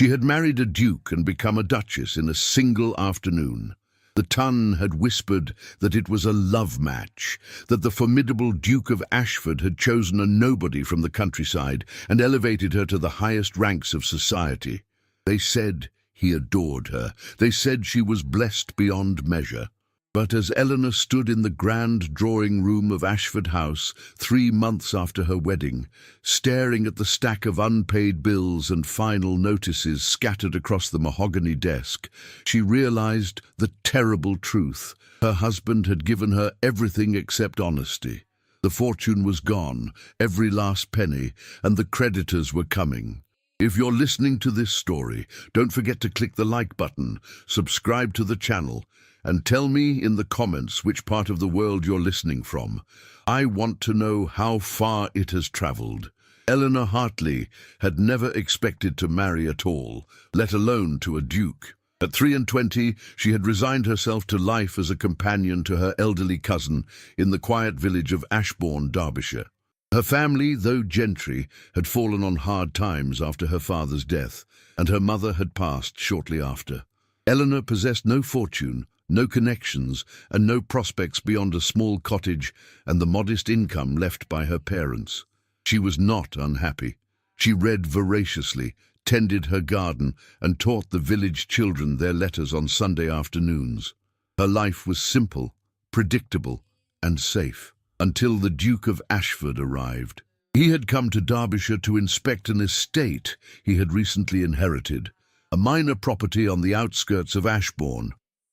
She had married a duke and become a duchess in a single afternoon. The Tun had whispered that it was a love match, that the formidable Duke of Ashford had chosen a nobody from the countryside and elevated her to the highest ranks of society. They said he adored her. They said she was blessed beyond measure. But as Eleanor stood in the grand drawing room of Ashford House 3 months after her wedding, staring at the stack of unpaid bills and final notices scattered across the mahogany desk, she realized the terrible truth. Her husband had given her everything except honesty. The fortune was gone, every last penny, and the creditors were coming. If you're listening to this story, don't forget to click the like button, subscribe to the channel, and tell me in the comments which part of the world you're listening from. I want to know how far it has traveled. Eleanor Hartley had never expected to marry at all, let alone to a duke. At 23, she had resigned herself to life as a companion to her elderly cousin in the quiet village of Ashbourne, Derbyshire. Her family, though gentry, had fallen on hard times after her father's death, and her mother had passed shortly after. Eleanor possessed no fortune, no connections, and no prospects beyond a small cottage and the modest income left by her parents. She was not unhappy. She read voraciously, tended her garden, and taught the village children their letters on Sunday afternoons. Her life was simple, predictable, and safe, until the Duke of Ashford arrived. He had come to Derbyshire to inspect an estate he had recently inherited, a minor property on the outskirts of Ashbourne.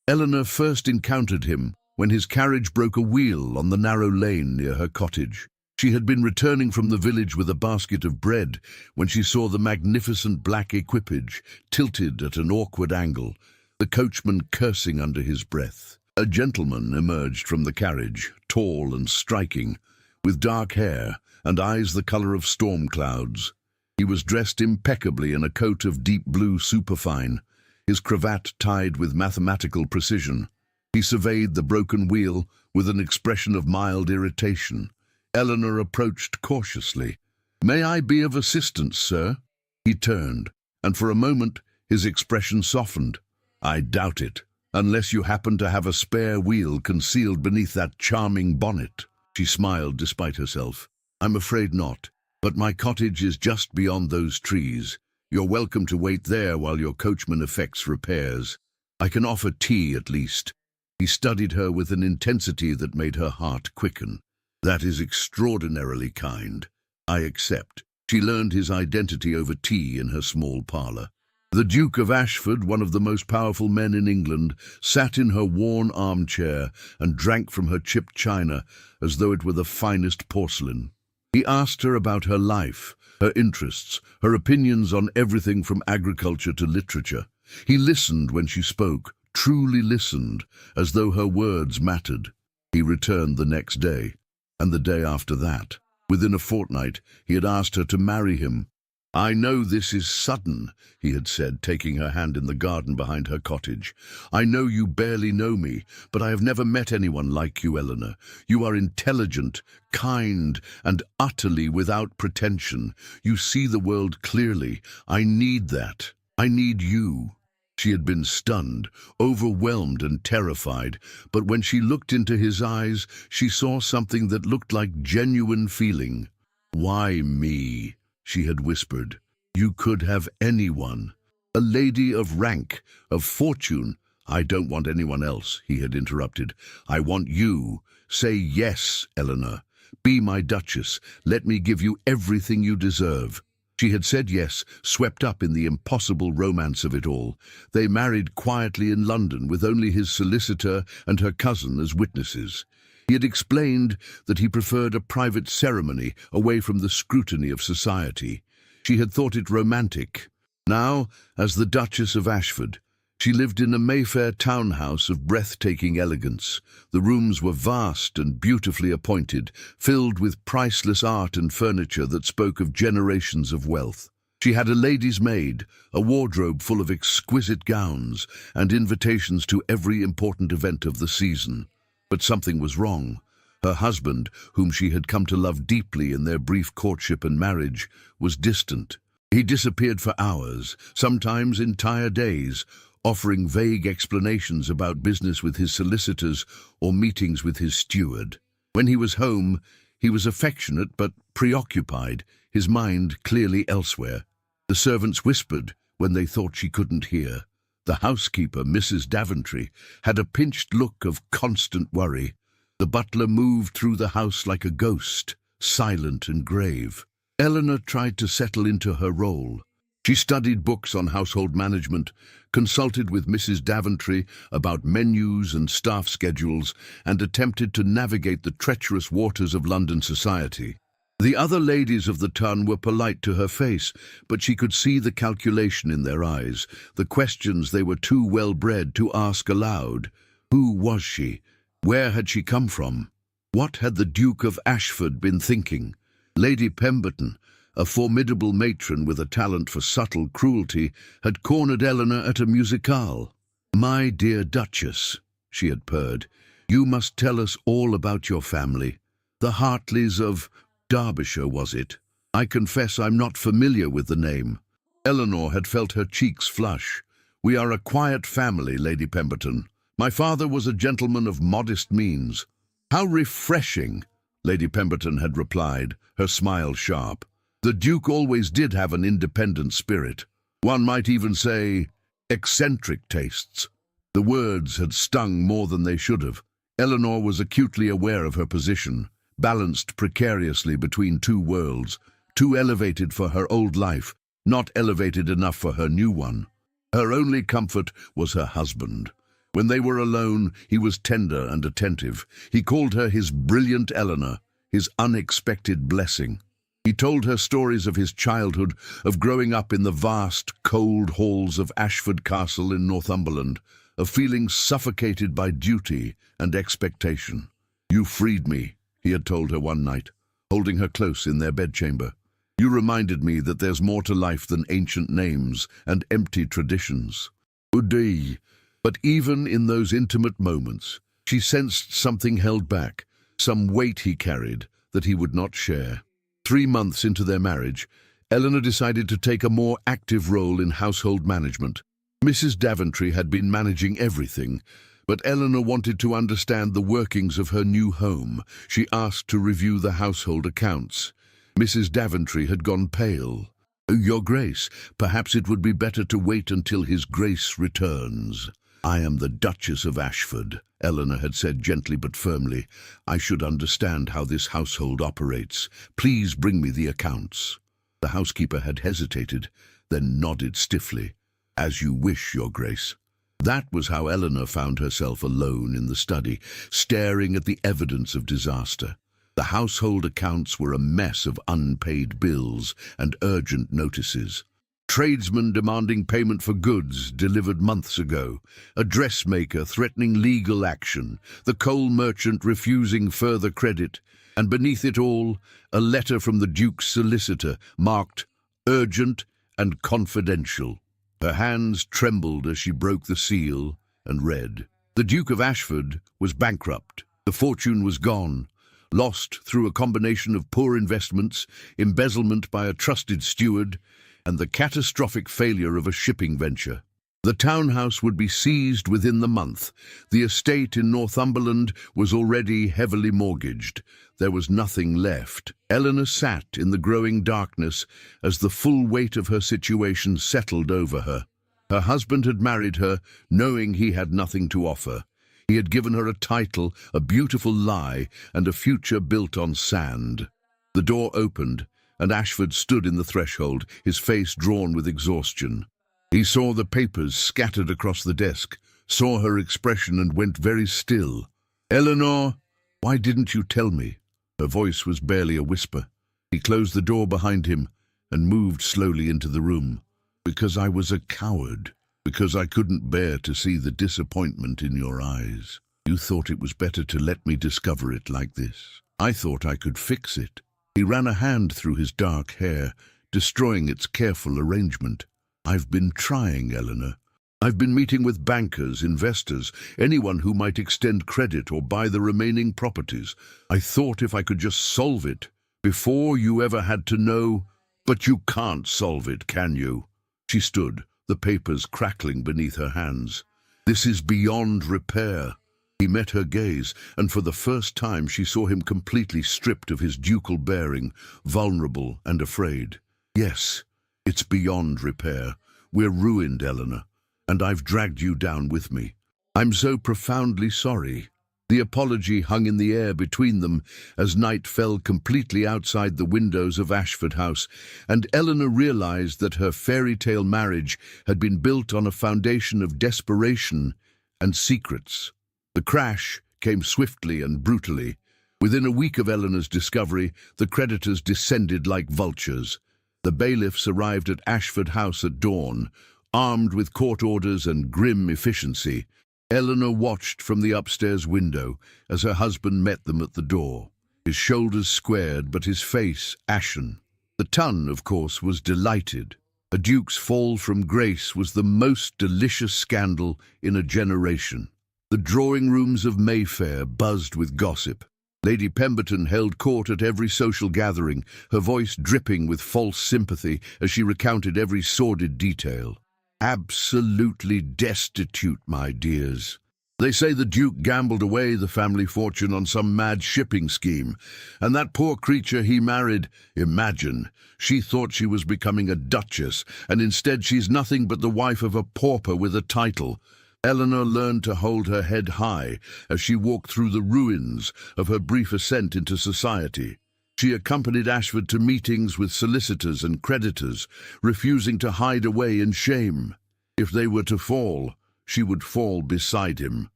Eleanor first encountered him when his carriage broke a wheel on the narrow lane near her cottage. She had been returning from the village with a basket of bread when she saw the magnificent black equipage tilted at an awkward angle, the coachman cursing under his breath. A gentleman emerged from the carriage, tall and striking, with dark hair and eyes the colour of storm clouds. He was dressed impeccably in a coat of deep blue superfine, his cravat tied with mathematical precision. He surveyed the broken wheel with an expression of mild irritation. Eleanor approached cautiously. "May I be of assistance, sir?" He turned, and for a moment his expression softened. "I doubt it, unless you happen to have a spare wheel concealed beneath that charming bonnet." She smiled despite herself. "I'm afraid not, but my cottage is just beyond those trees. You're welcome to wait there while your coachman effects repairs. I can offer tea at least." He studied her with an intensity that made her heart quicken. "That is extraordinarily kind. I accept." She learned his identity over tea in her small parlour. The Duke of Ashford, one of the most powerful men in England, sat in her worn armchair and drank from her chipped china as though it were the finest porcelain. He asked her about her life, her interests, her opinions on everything from agriculture to literature. He listened when she spoke, truly listened, as though her words mattered. He returned the next day, and the day after that. Within a fortnight, he had asked her to marry him. "I know this is sudden," he had said, taking her hand in the garden behind her cottage. "I know you barely know me, but I have never met anyone like you, Eleanor. You are intelligent, kind, and utterly without pretension. You see the world clearly. I need that. I need you." She had been stunned, overwhelmed and terrified, but when she looked into his eyes, she saw something that looked like genuine feeling. "Why me?" she had whispered. "You could have anyone. A lady of rank, of fortune." "I don't want anyone else," he had interrupted. "I want you. Say yes, Eleanor. Be my duchess. Let me give you everything you deserve." She had said yes, swept up in the impossible romance of it all. They married quietly in London with only his solicitor and her cousin as witnesses. He had explained that he preferred a private ceremony away from the scrutiny of society. She had thought it romantic. Now, as the Duchess of Ashford, she lived in a Mayfair townhouse of breathtaking elegance. The rooms were vast and beautifully appointed, filled with priceless art and furniture that spoke of generations of wealth. She had a lady's maid, a wardrobe full of exquisite gowns, and invitations to every important event of the season. But something was wrong. Her husband, whom she had come to love deeply in their brief courtship and marriage, was distant. He disappeared for hours, sometimes entire days, offering vague explanations about business with his solicitors or meetings with his steward. When he was home, he was affectionate but preoccupied, his mind clearly elsewhere. The servants whispered when they thought she couldn't hear. The housekeeper, Mrs. Daventry, had a pinched look of constant worry. The butler moved through the house like a ghost, silent and grave. Eleanor tried to settle into her role. She studied books on household management, consulted with Mrs. Daventry about menus and staff schedules, and attempted to navigate the treacherous waters of London society. The other ladies of the ton were polite to her face, but she could see the calculation in their eyes, the questions they were too well-bred to ask aloud. Who was she? Where had she come from? What had the Duke of Ashford been thinking? Lady Pemberton, a formidable matron with a talent for subtle cruelty, had cornered Eleanor at a musicale. "My dear Duchess," she had purred, "you must tell us all about your family. The Hartleys of Derbyshire, was it? I confess I'm not familiar with the name." Eleanor had felt her cheeks flush. "We are a quiet family, Lady Pemberton. My father was a gentleman of modest means." "How refreshing," Lady Pemberton had replied, her smile sharp. "The Duke always did have an independent spirit. One might even say eccentric tastes." The words had stung more than they should have. Eleanor was acutely aware of her position, balanced precariously between two worlds, too elevated for her old life, not elevated enough for her new one. Her only comfort was her husband. When they were alone, he was tender and attentive. He called her his brilliant Eleanor, his unexpected blessing. He told her stories of his childhood, of growing up in the vast, cold halls of Ashford Castle in Northumberland, of feeling suffocated by duty and expectation. "You freed me," he had told her one night, holding her close in their bedchamber. "You reminded me that there's more to life than ancient names and empty traditions." Udi. But even in those intimate moments, she sensed something held back, some weight he carried that he would not share. 3 months into their marriage, Eleanor decided to take a more active role in household management. Mrs. Daventry had been managing everything, but Eleanor wanted to understand the workings of her new home. She asked to review the household accounts. Mrs. Daventry had gone pale. "Your Grace, perhaps it would be better to wait until His Grace returns." "I am the Duchess of Ashford," Eleanor had said gently but firmly. "I should understand how this household operates. Please bring me the accounts." The housekeeper had hesitated, then nodded stiffly. "As you wish, Your Grace." That was how Eleanor found herself alone in the study, staring at the evidence of disaster. The household accounts were a mess of unpaid bills and urgent notices. Tradesmen demanding payment for goods delivered months ago, a dressmaker threatening legal action, the coal merchant refusing further credit, and beneath it all, a letter from the Duke's solicitor marked urgent and confidential. Her hands trembled as she broke the seal and read. The Duke of Ashford was bankrupt. The fortune was gone, lost through a combination of poor investments, embezzlement by a trusted steward, and the catastrophic failure of a shipping venture. The townhouse would be seized within the month. The estate in Northumberland was already heavily mortgaged. There was nothing left. Eleanor sat in the growing darkness as the full weight of her situation settled over her. Her husband had married her, knowing he had nothing to offer. He had given her a title, a beautiful lie, and a future built on sand. The door opened, and Ashford stood in the threshold, his face drawn with exhaustion. He saw the papers scattered across the desk, saw her expression, and went very still. "Eleanor, why didn't you tell me?" Her voice was barely a whisper. He closed the door behind him and moved slowly into the room. "Because I was a coward. Because I couldn't bear to see the disappointment in your eyes. You thought it was better to let me discover it like this. I thought I could fix it." He ran a hand through his dark hair, destroying its careful arrangement. "I've been trying, Eleanor. I've been meeting with bankers, investors, anyone who might extend credit or buy the remaining properties. I thought if I could just solve it, before you ever had to know..." But you can't solve it, can you? She stood, the papers crackling beneath her hands. This is beyond repair. He met her gaze, and for the first time she saw him completely stripped of his ducal bearing, vulnerable and afraid. Yes, it's beyond repair. We're ruined, Eleanor, and I've dragged you down with me. I'm so profoundly sorry. The apology hung in the air between them as night fell completely outside the windows of Ashford House, and Eleanor realized that her fairy tale marriage had been built on a foundation of desperation and secrets. The crash came swiftly and brutally. Within a week of Eleanor's discovery, the creditors descended like vultures. The bailiffs arrived at Ashford House at dawn, armed with court orders and grim efficiency. Eleanor watched from the upstairs window as her husband met them at the door, his shoulders squared but his face ashen. The ton, of course, was delighted. A duke's fall from grace was the most delicious scandal in a generation. The drawing rooms of Mayfair buzzed with gossip. Lady Pemberton held court at every social gathering, her voice dripping with false sympathy as she recounted every sordid detail. Absolutely destitute, my dears. They say the Duke gambled away the family fortune on some mad shipping scheme, and that poor creature he married, imagine, she thought she was becoming a duchess, and instead she's nothing but the wife of a pauper with a title. Eleanor learned to hold her head high as she walked through the ruins of her brief ascent into society. She accompanied Ashford to meetings with solicitors and creditors, refusing to hide away in shame. If they were to fall, she would fall beside him.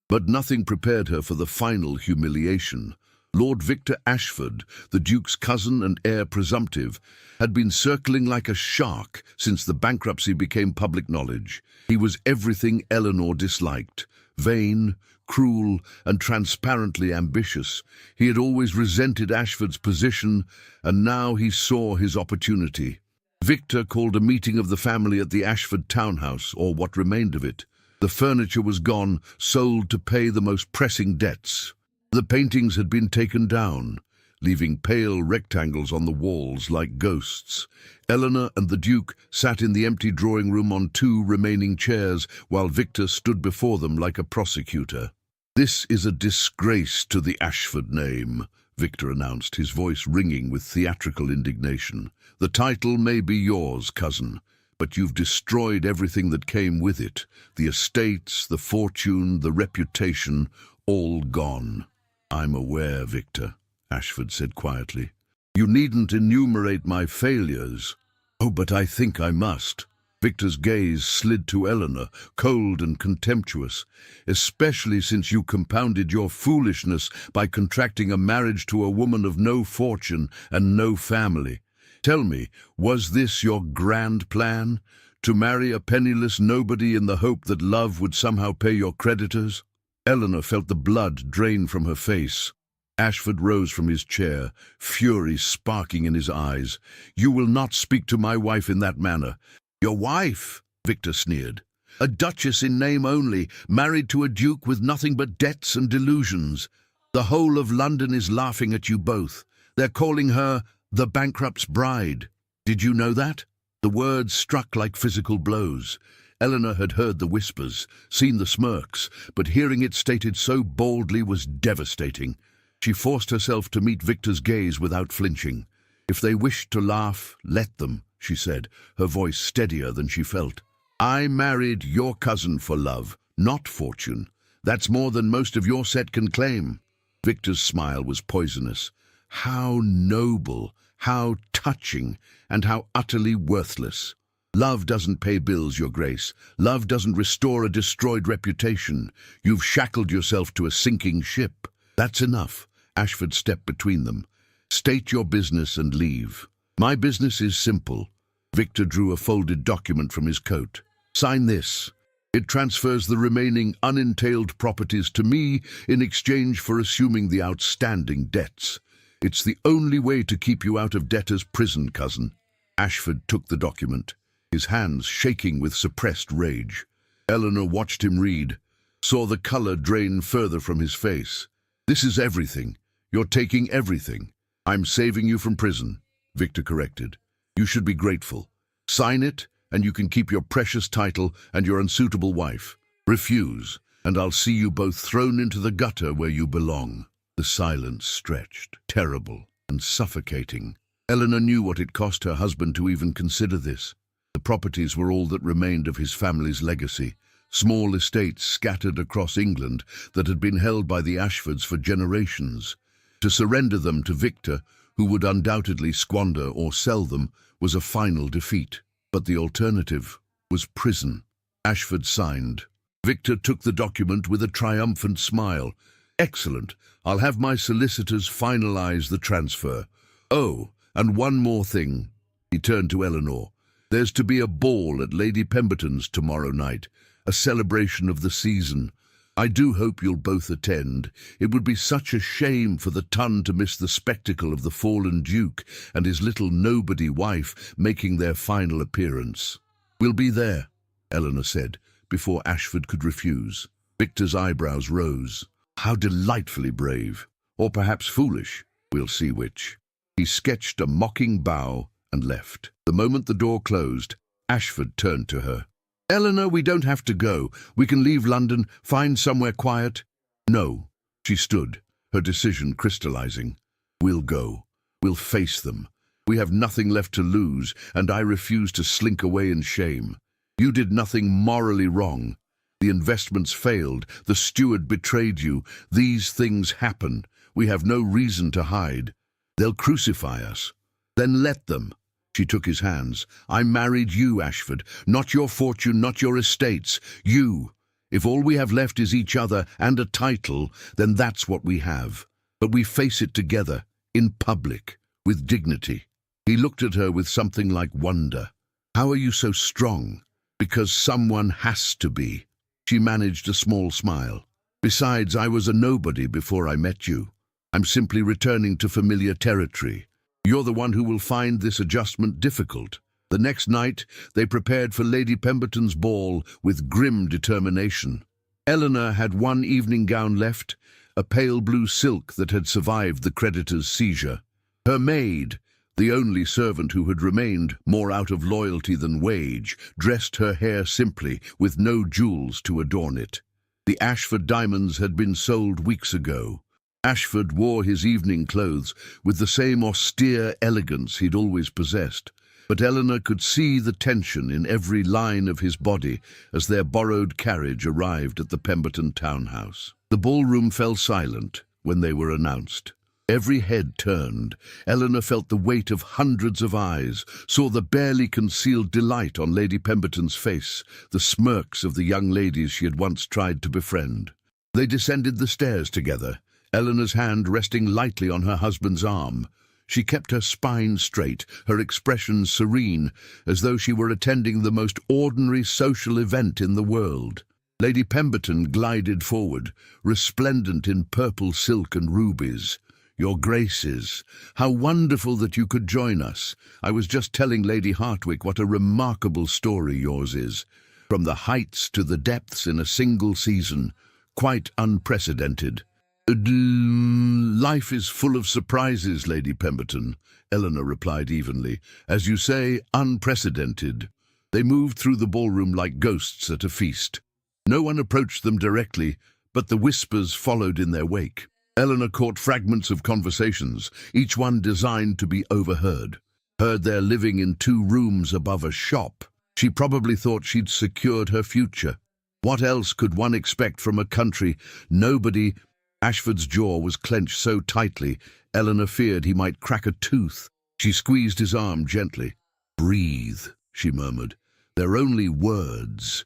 But nothing prepared her for the final humiliation. Lord Victor Ashford, the Duke's cousin and heir presumptive, had been circling like a shark since the bankruptcy became public knowledge. He was everything Eleanor disliked: vain, cruel, and transparently ambitious. He had always resented Ashford's position, and now he saw his opportunity. Victor called a meeting of the family at the Ashford townhouse, or what remained of it. The furniture was gone, sold to pay the most pressing debts. The paintings had been taken down, leaving pale rectangles on the walls like ghosts. Eleanor and the Duke sat in the empty drawing room on 2 remaining chairs, while Victor stood before them like a prosecutor. "This is a disgrace to the Ashford name," Victor announced, his voice ringing with theatrical indignation. "The title may be yours, cousin, but you've destroyed everything that came with it. The estates, the fortune, the reputation, all gone." "I'm aware, Victor," Ashford said quietly. "You needn't enumerate my failures." "Oh, but I think I must." Victor's gaze slid to Eleanor, cold and contemptuous. "Especially since you compounded your foolishness by contracting a marriage to a woman of no fortune and no family. Tell me, was this your grand plan? To marry a penniless nobody in the hope that love would somehow pay your creditors?" Eleanor felt the blood drain from her face. Ashford rose from his chair, fury sparking in his eyes. "You will not speak to my wife in that manner." "Your wife?" Victor sneered. "A duchess in name only, married to a duke with nothing but debts and delusions. The whole of London is laughing at you both. They're calling her the bankrupt's bride. Did you know that?" The words struck like physical blows. Eleanor had heard the whispers, seen the smirks, but hearing it stated so boldly was devastating. She forced herself to meet Victor's gaze without flinching. "If they wish to laugh, let them," she said, her voice steadier than she felt. "I married your cousin for love, not fortune. That's more than most of your set can claim." Victor's smile was poisonous. How noble, how touching, and how utterly worthless. "Love doesn't pay bills, Your Grace. Love doesn't restore a destroyed reputation. You've shackled yourself to a sinking ship." "That's enough." Ashford stepped between them. "State your business and leave." "My business is simple." Victor drew a folded document from his coat. "Sign this. It transfers the remaining unentailed properties to me in exchange for assuming the outstanding debts. It's the only way to keep you out of debtor's prison, cousin." Ashford took the document, his hands shaking with suppressed rage. Eleanor watched him read, saw the color drain further from his face. "This is everything. You're taking everything." "I'm saving you from prison," Victor corrected. You should be grateful. Sign it, and you can keep your precious title and your unsuitable wife. Refuse, and I'll see you both thrown into the gutter where you belong." The silence stretched, terrible and suffocating. Eleanor knew what it cost her husband to even consider this. The properties were all that remained of his family's legacy, small estates scattered across England that had been held by the Ashfords for generations. To surrender them to Victor, who would undoubtedly squander or sell them, was a final defeat. But the alternative was prison. Ashford signed. Victor took the document with a triumphant smile. "Excellent. I'll have my solicitors finalize the transfer. Oh, and one more thing." He turned to Eleanor. "There's to be a ball at Lady Pemberton's tomorrow night, a celebration of the season. I do hope you'll both attend. It would be such a shame for the ton to miss the spectacle of the fallen Duke and his little nobody wife making their final appearance." "We'll be there," Eleanor said, before Ashford could refuse. Victor's eyebrows rose. How delightfully brave. Or perhaps foolish. We'll see which. He sketched a mocking bow and left. The moment the door closed, Ashford turned to her. "Eleanor, we don't have to go. We can leave London, find somewhere quiet." "No." She stood, her decision crystallizing. "We'll go. We'll face them. We have nothing left to lose, and I refuse to slink away in shame. You did nothing morally wrong. The investments failed. The steward betrayed you. These things happen. We have no reason to hide. They'll crucify us. Then let them." She took his hands. "I married you, Ashford. Not your fortune, not your estates. You. If all we have left is each other and a title, then that's what we have. But we face it together, in public, with dignity." He looked at her with something like wonder. "How are you so strong?" "Because someone has to be." She managed a small smile. "Besides, I was a nobody before I met you. I'm simply returning to familiar territory. You're the one who will find this adjustment difficult." The next night, they prepared for Lady Pemberton's ball with grim determination. Eleanor had one evening gown left, a pale blue silk that had survived the creditor's seizure. Her maid, the only servant who had remained more out of loyalty than wage, dressed her hair simply, with no jewels to adorn it. The Ashford diamonds had been sold weeks ago. Ashford wore his evening clothes with the same austere elegance he'd always possessed, but Eleanor could see the tension in every line of his body as their borrowed carriage arrived at the Pemberton townhouse. The ballroom fell silent when they were announced. Every head turned. Eleanor felt the weight of hundreds of eyes, saw the barely concealed delight on Lady Pemberton's face, the smirks of the young ladies she had once tried to befriend. They descended the stairs together, Eleanor's hand resting lightly on her husband's arm. She kept her spine straight, her expression serene, as though she were attending the most ordinary social event in the world. Lady Pemberton glided forward, resplendent in purple silk and rubies. "Your Graces, how wonderful that you could join us. I was just telling Lady Hartwick what a remarkable story yours is. From the heights to the depths in a single season. Quite unprecedented." "Life is full of surprises, Lady Pemberton," Eleanor replied evenly. "As you say, unprecedented." They moved through the ballroom like ghosts at a feast. No one approached them directly, but the whispers followed in their wake. Eleanor caught fragments of conversations, each one designed to be overheard. Heard they're living in 2 rooms above a shop. She probably thought she'd secured her future. What else could one expect from a country nobody... Ashford's jaw was clenched so tightly, Eleanor feared he might crack a tooth. She squeezed his arm gently. "Breathe," she murmured. "They're only words.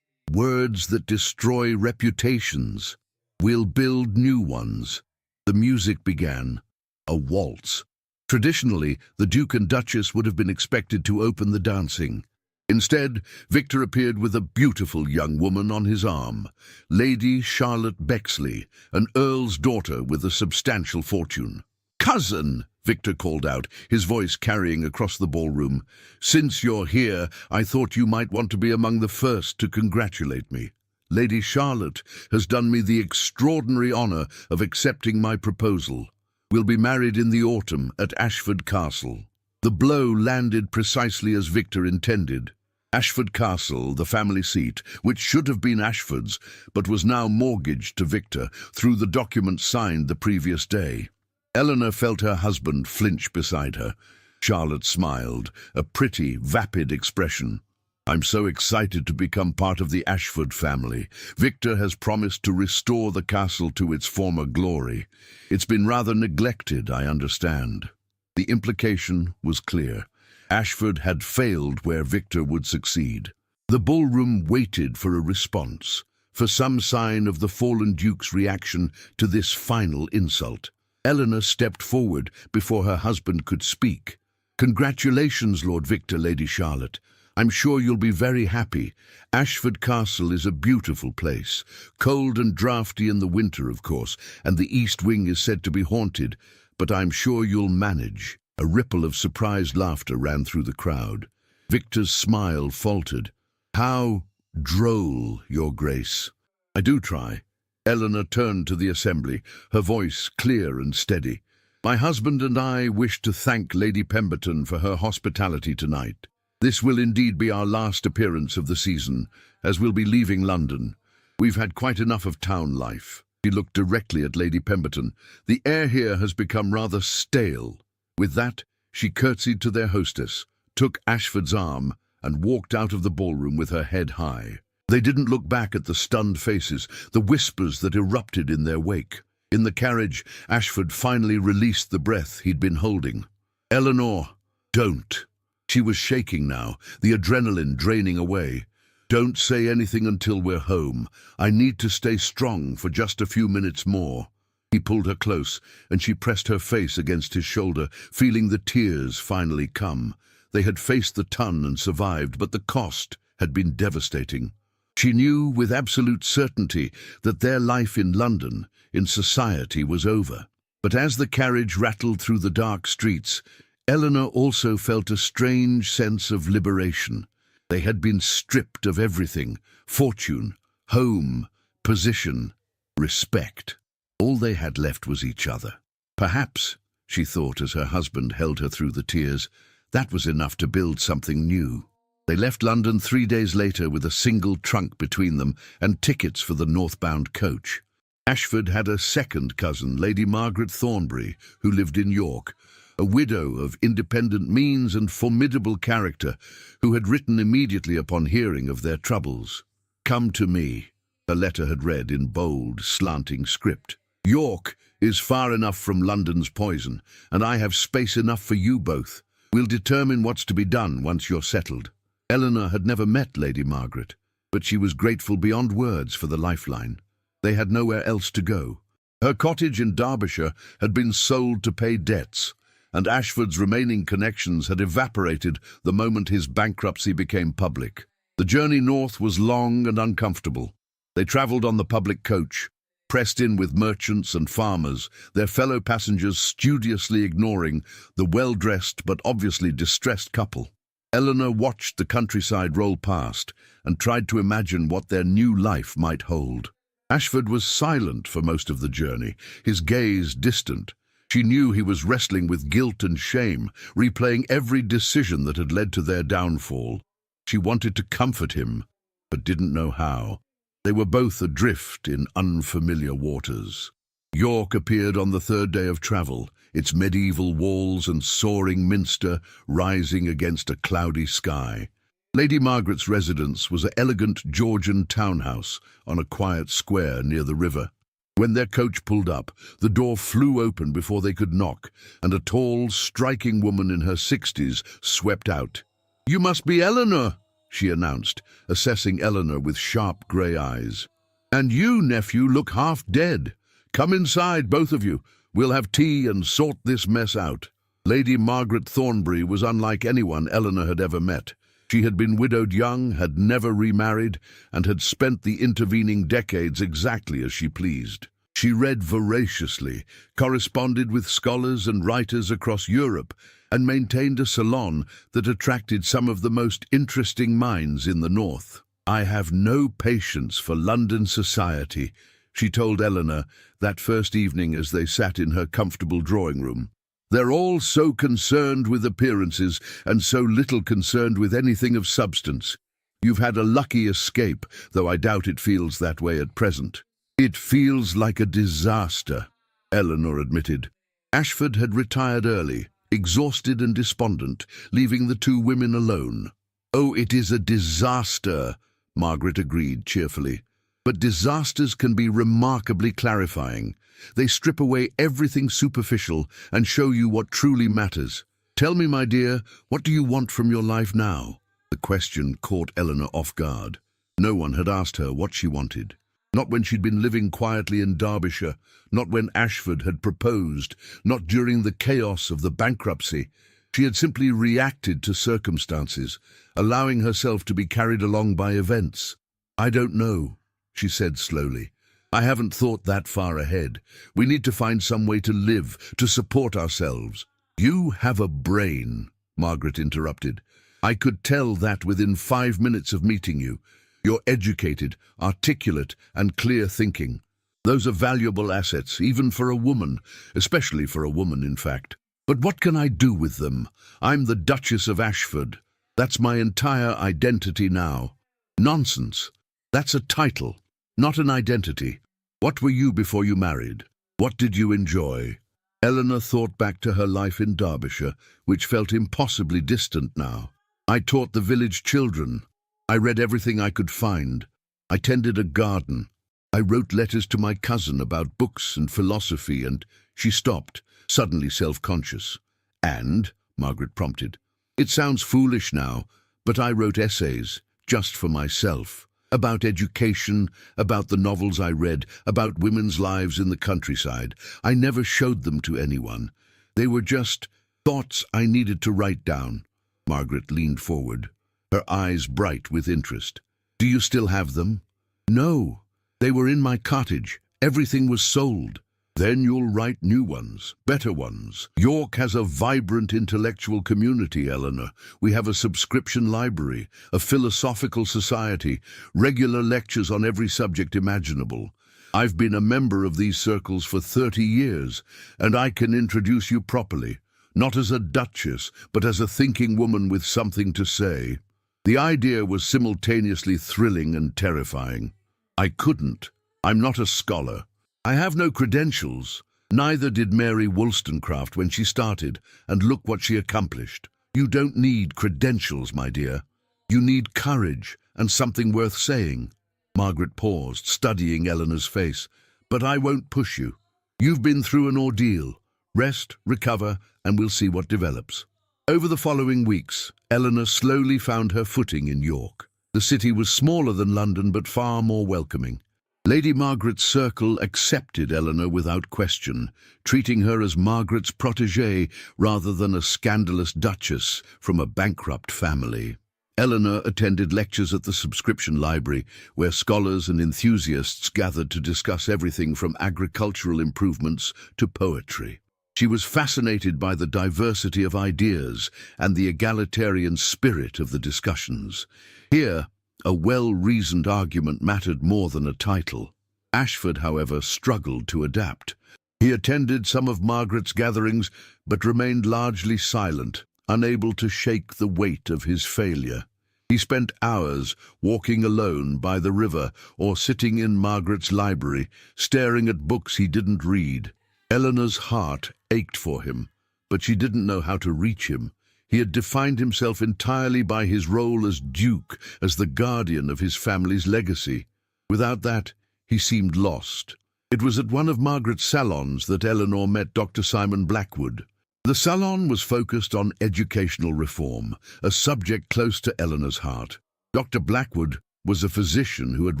Words that destroy reputations. We'll build new ones." The music began. A waltz. Traditionally, the Duke and Duchess would have been expected to open the dancing. Instead, Victor appeared with a beautiful young woman on his arm, Lady Charlotte Bexley, an earl's daughter with a substantial fortune. "Cousin," Victor called out, his voice carrying across the ballroom, "since you're here, I thought you might want to be among the first to congratulate me. Lady Charlotte has done me the extraordinary honor of accepting my proposal. We'll be married in the autumn at Ashford Castle." The blow landed precisely as Victor intended. Ashford Castle, the family seat, which should have been Ashford's, but was now mortgaged to Victor through the document signed the previous day. Eleanor felt her husband flinch beside her. Charlotte smiled, a pretty, vapid expression. "I'm so excited to become part of the Ashford family. Victor has promised to restore the castle to its former glory. It's been rather neglected, I understand." The implication was clear. Ashford had failed where Victor would succeed. The ballroom waited for a response, for some sign of the fallen duke's reaction to this final insult. Eleanor stepped forward before her husband could speak. "Congratulations, Lord Victor, Lady Charlotte. I'm sure you'll be very happy. Ashford Castle is a beautiful place. Cold and draughty in the winter, of course, and the east wing is said to be haunted, but I'm sure you'll manage." A ripple of surprised laughter ran through the crowd. Victor's smile faltered. "How droll, Your Grace." "I do try." Eleanor turned to the assembly, her voice clear and steady. "My husband and I wish to thank Lady Pemberton for her hospitality tonight. This will indeed be our last appearance of the season, as we'll be leaving London. We've had quite enough of town life." She looked directly at Lady Pemberton. "The air here has become rather stale." With that, she curtsied to their hostess, took Ashford's arm, and walked out of the ballroom with her head high. They didn't look back at the stunned faces, the whispers that erupted in their wake. In the carriage, Ashford finally released the breath he'd been holding. "Eleanor, don't." She was shaking now, the adrenaline draining away. "Don't say anything until we're home. I need to stay strong for just a few minutes more." He pulled her close, and she pressed her face against his shoulder, feeling the tears finally come. They had faced the ton and survived, but the cost had been devastating. She knew with absolute certainty that their life in London, in society, was over. But as the carriage rattled through the dark streets, Eleanor also felt a strange sense of liberation. They had been stripped of everything: fortune, home, position, respect. All they had left was each other. Perhaps, she thought as her husband held her through the tears, that was enough to build something new. They left London 3 days later with a single trunk between them and tickets for the northbound coach. Ashford had a second cousin, Lady Margaret Thornbury, who lived in York, a widow of independent means and formidable character, who had written immediately upon hearing of their troubles. "Come to me," a letter had read in bold, slanting script. "York is far enough from London's poison, and I have space enough for you both. We'll determine what's to be done once you're settled." Eleanor had never met Lady Margaret, but she was grateful beyond words for the lifeline. They had nowhere else to go. Her cottage in Derbyshire had been sold to pay debts, and Ashford's remaining connections had evaporated the moment his bankruptcy became public. The journey north was long and uncomfortable. They travelled on the public coach, pressed in with merchants and farmers, their fellow passengers studiously ignoring the well-dressed but obviously distressed couple. Eleanor watched the countryside roll past and tried to imagine what their new life might hold. Ashford was silent for most of the journey, his gaze distant. She knew he was wrestling with guilt and shame, replaying every decision that had led to their downfall. She wanted to comfort him, but didn't know how. They were both adrift in unfamiliar waters. York appeared on the third day of travel, its medieval walls and soaring minster rising against a cloudy sky. Lady Margaret's residence was an elegant Georgian townhouse on a quiet square near the river. When their coach pulled up, the door flew open before they could knock, and a tall, striking woman in her 60s swept out. "You must be Eleanor," she announced, assessing Eleanor with sharp grey eyes. "And you, nephew, look half dead. Come inside, both of you. We'll have tea and sort this mess out." Lady Margaret Thornbury was unlike anyone Eleanor had ever met. She had been widowed young, had never remarried, and had spent the intervening decades exactly as she pleased. She read voraciously, corresponded with scholars and writers across Europe, and maintained a salon that attracted some of the most interesting minds in the north. "I have no patience for London society," she told Eleanor that first evening as they sat in her comfortable drawing room. They're all so concerned with appearances and so little concerned with anything of substance. You've had a lucky escape, though I doubt it feels that way at present. It feels like a disaster, Eleanor admitted. Ashford had retired early, exhausted and despondent, leaving the two women alone. Oh, it is a disaster, Margaret agreed cheerfully. But disasters can be remarkably clarifying. They strip away everything superficial and show you what truly matters. Tell me, my dear, what do you want from your life now? The question caught Eleanor off guard. No one had asked her what she wanted. Not when she'd been living quietly in Derbyshire, not when Ashford had proposed, not during the chaos of the bankruptcy. She had simply reacted to circumstances, allowing herself to be carried along by events. I don't know, she said slowly. I haven't thought that far ahead. We need to find some way to live, to support ourselves. You have a brain, Margaret interrupted. I could tell that within 5 minutes of meeting you. You're educated, articulate, and clear thinking. Those are valuable assets, even for a woman, especially for a woman, in fact. But what can I do with them? I'm the Duchess of Ashford. That's my entire identity now. Nonsense. That's a title, not an identity. What were you before you married? What did you enjoy? Eleanor thought back to her life in Derbyshire, which felt impossibly distant now. I taught the village children. I read everything I could find. I tended a garden. I wrote letters to my cousin about books and philosophy, and she stopped, suddenly self-conscious. And, Margaret prompted, it sounds foolish now, but I wrote essays, just for myself, about education, about the novels I read, about women's lives in the countryside. I never showed them to anyone. They were just thoughts I needed to write down. Margaret leaned forward, her eyes bright with interest. Do you still have them? No. They were in my cottage. Everything was sold. Then you'll write new ones, better ones. York has a vibrant intellectual community, Eleanor. We have a subscription library, a philosophical society, regular lectures on every subject imaginable. I've been a member of these circles for 30 years, and I can introduce you properly, not as a duchess, but as a thinking woman with something to say. The idea was simultaneously thrilling and terrifying. I couldn't. I'm not a scholar. I have no credentials. Neither did Mary Wollstonecraft when she started, and look what she accomplished. You don't need credentials, my dear. You need courage and something worth saying. Margaret paused, studying Eleanor's face. But I won't push you. You've been through an ordeal. Rest, recover, and we'll see what develops. Over the following weeks, Eleanor slowly found her footing in York. The city was smaller than London, but far more welcoming. Lady Margaret's circle accepted Eleanor without question, treating her as Margaret's protégée rather than a scandalous duchess from a bankrupt family. Eleanor attended lectures at the subscription library, where scholars and enthusiasts gathered to discuss everything from agricultural improvements to poetry. She was fascinated by the diversity of ideas and the egalitarian spirit of the discussions. Here, a well-reasoned argument mattered more than a title. Ashford, however, struggled to adapt. He attended some of Margaret's gatherings, but remained largely silent, unable to shake the weight of his failure. He spent hours walking alone by the river or sitting in Margaret's library, staring at books he didn't read. Eleanor's heart ached for him, but she didn't know how to reach him. He had defined himself entirely by his role as Duke, as the guardian of his family's legacy. Without that, he seemed lost. It was at one of Margaret's salons that Eleanor met Dr. Simon Blackwood. The salon was focused on educational reform, a subject close to Eleanor's heart. Dr. Blackwood was a physician who had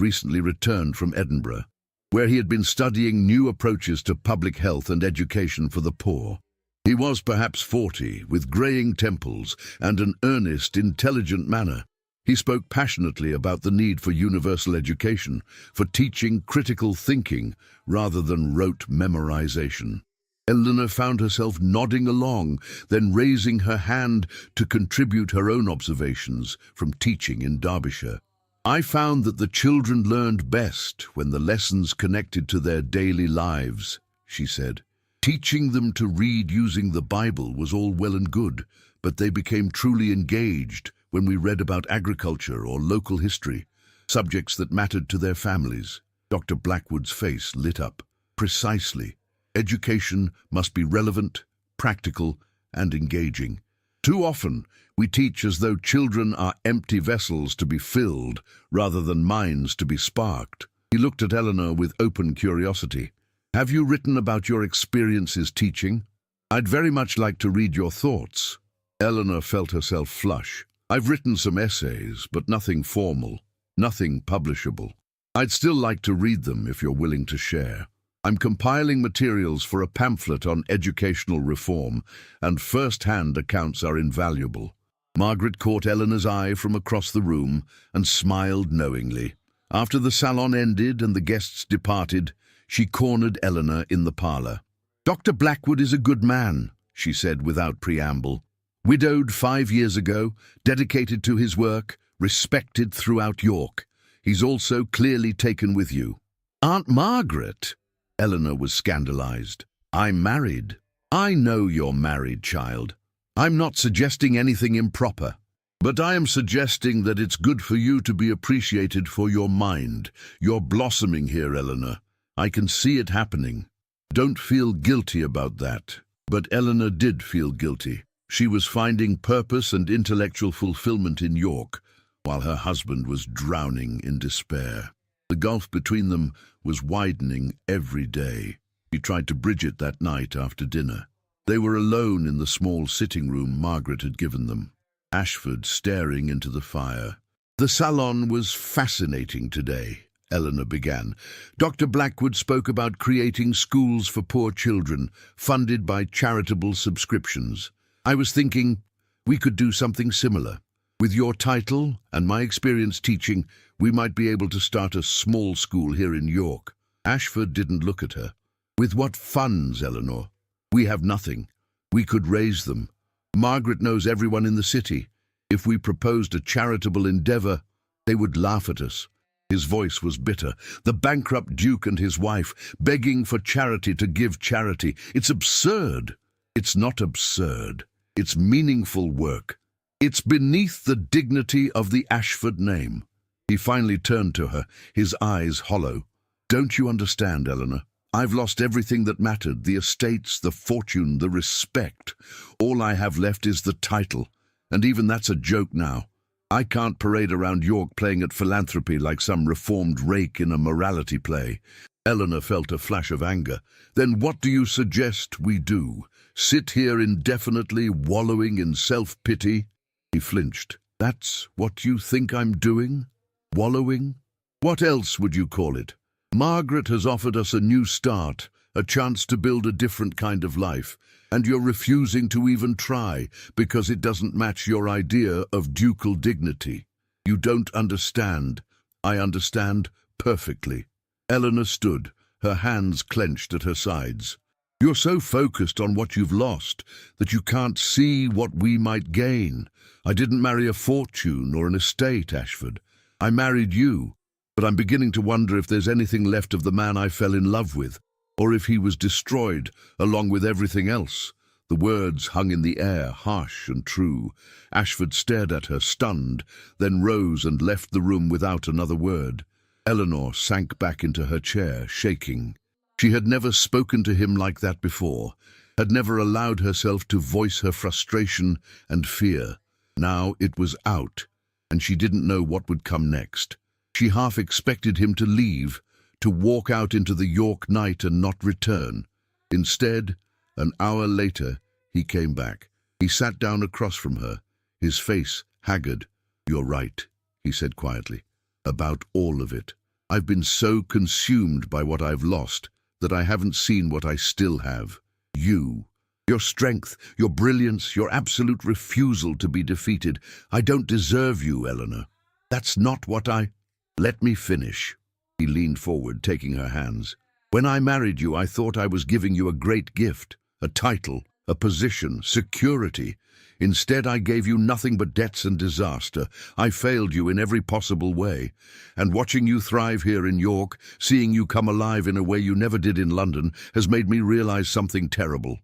recently returned from Edinburgh, where he had been studying new approaches to public health and education for the poor. He was perhaps 40, with greying temples and an earnest, intelligent manner. He spoke passionately about the need for universal education, for teaching critical thinking rather than rote memorization. Eleanor found herself nodding along, then raising her hand to contribute her own observations from teaching in Derbyshire. I found that the children learned best when the lessons connected to their daily lives, she said. Teaching them to read using the Bible was all well and good, but they became truly engaged when we read about agriculture or local history, subjects that mattered to their families. Dr. Blackwood's face lit up. Precisely. Education must be relevant, practical, and engaging. Too often, we teach as though children are empty vessels to be filled rather than minds to be sparked. He looked at Eleanor with open curiosity. Have you written about your experiences teaching? I'd very much like to read your thoughts. Eleanor felt herself flush. I've written some essays, but nothing formal, nothing publishable. I'd still like to read them if you're willing to share. I'm compiling materials for a pamphlet on educational reform, and first-hand accounts are invaluable. Margaret caught Eleanor's eye from across the room and smiled knowingly. After the salon ended and the guests departed, she cornered Eleanor in the parlor. Dr. Blackwood is a good man, she said without preamble. Widowed 5 years ago, dedicated to his work, respected throughout York. He's also clearly taken with you. Aunt Margaret? Eleanor was scandalized. I'm married. I know you're married, child. I'm not suggesting anything improper. But I am suggesting that it's good for you to be appreciated for your mind. You're blossoming here, Eleanor. I can see it happening. Don't feel guilty about that. But Eleanor did feel guilty. She was finding purpose and intellectual fulfillment in York, while her husband was drowning in despair. The gulf between them was widening every day. She tried to bridge it that night after dinner. They were alone in the small sitting room Margaret had given them, Ashford staring into the fire. The salon was fascinating today, Eleanor began. Dr. Blackwood spoke about creating schools for poor children, funded by charitable subscriptions. I was thinking we could do something similar. With your title and my experience teaching, we might be able to start a small school here in York. Ashford didn't look at her. With what funds, Eleanor? We have nothing. We could raise them. Margaret knows everyone in the city. If we proposed a charitable endeavor, they would laugh at us. His voice was bitter. The bankrupt Duke and his wife, begging for charity to give charity. It's absurd. It's not absurd. It's meaningful work. It's beneath the dignity of the Ashford name. He finally turned to her, his eyes hollow. Don't you understand, Eleanor? I've lost everything that mattered, the estates, the fortune, the respect. All I have left is the title, and even that's a joke now. I can't parade around York playing at philanthropy like some reformed rake in a morality play. Eleanor felt a flash of anger. Then what do you suggest we do? Sit here indefinitely, wallowing in self-pity? He flinched. That's what you think I'm doing? Wallowing? What else would you call it? Margaret has offered us a new start, a chance to build a different kind of life, and you're refusing to even try because it doesn't match your idea of ducal dignity. You don't understand. I understand perfectly. Eleanor stood, her hands clenched at her sides. You're so focused on what you've lost that you can't see what we might gain. I didn't marry a fortune or an estate, Ashford. I married you, but I'm beginning to wonder if there's anything left of the man I fell in love with, or if he was destroyed along with everything else. The words hung in the air, harsh and true. Ashford stared at her, stunned, then rose and left the room without another word. Eleanor sank back into her chair, shaking. She had never spoken to him like that before, had never allowed herself to voice her frustration and fear. Now it was out, and she didn't know what would come next. She half expected him to leave, to walk out into the York night and not return. Instead, an hour later, he came back. He sat down across from her, his face haggard. You're right, he said quietly, about all of it. I've been so consumed by what I've lost that I haven't seen what I still have. You. Your strength, your brilliance, your absolute refusal to be defeated. I don't deserve you, Eleanor. That's not what I... Let me finish. He leaned forward, taking her hands. When I married you, I thought I was giving you a great gift, a title, a position, security. Instead, I gave you nothing but debts and disaster. I failed you in every possible way. And watching you thrive here in York, seeing you come alive in a way you never did in London, has made me realize something terrible.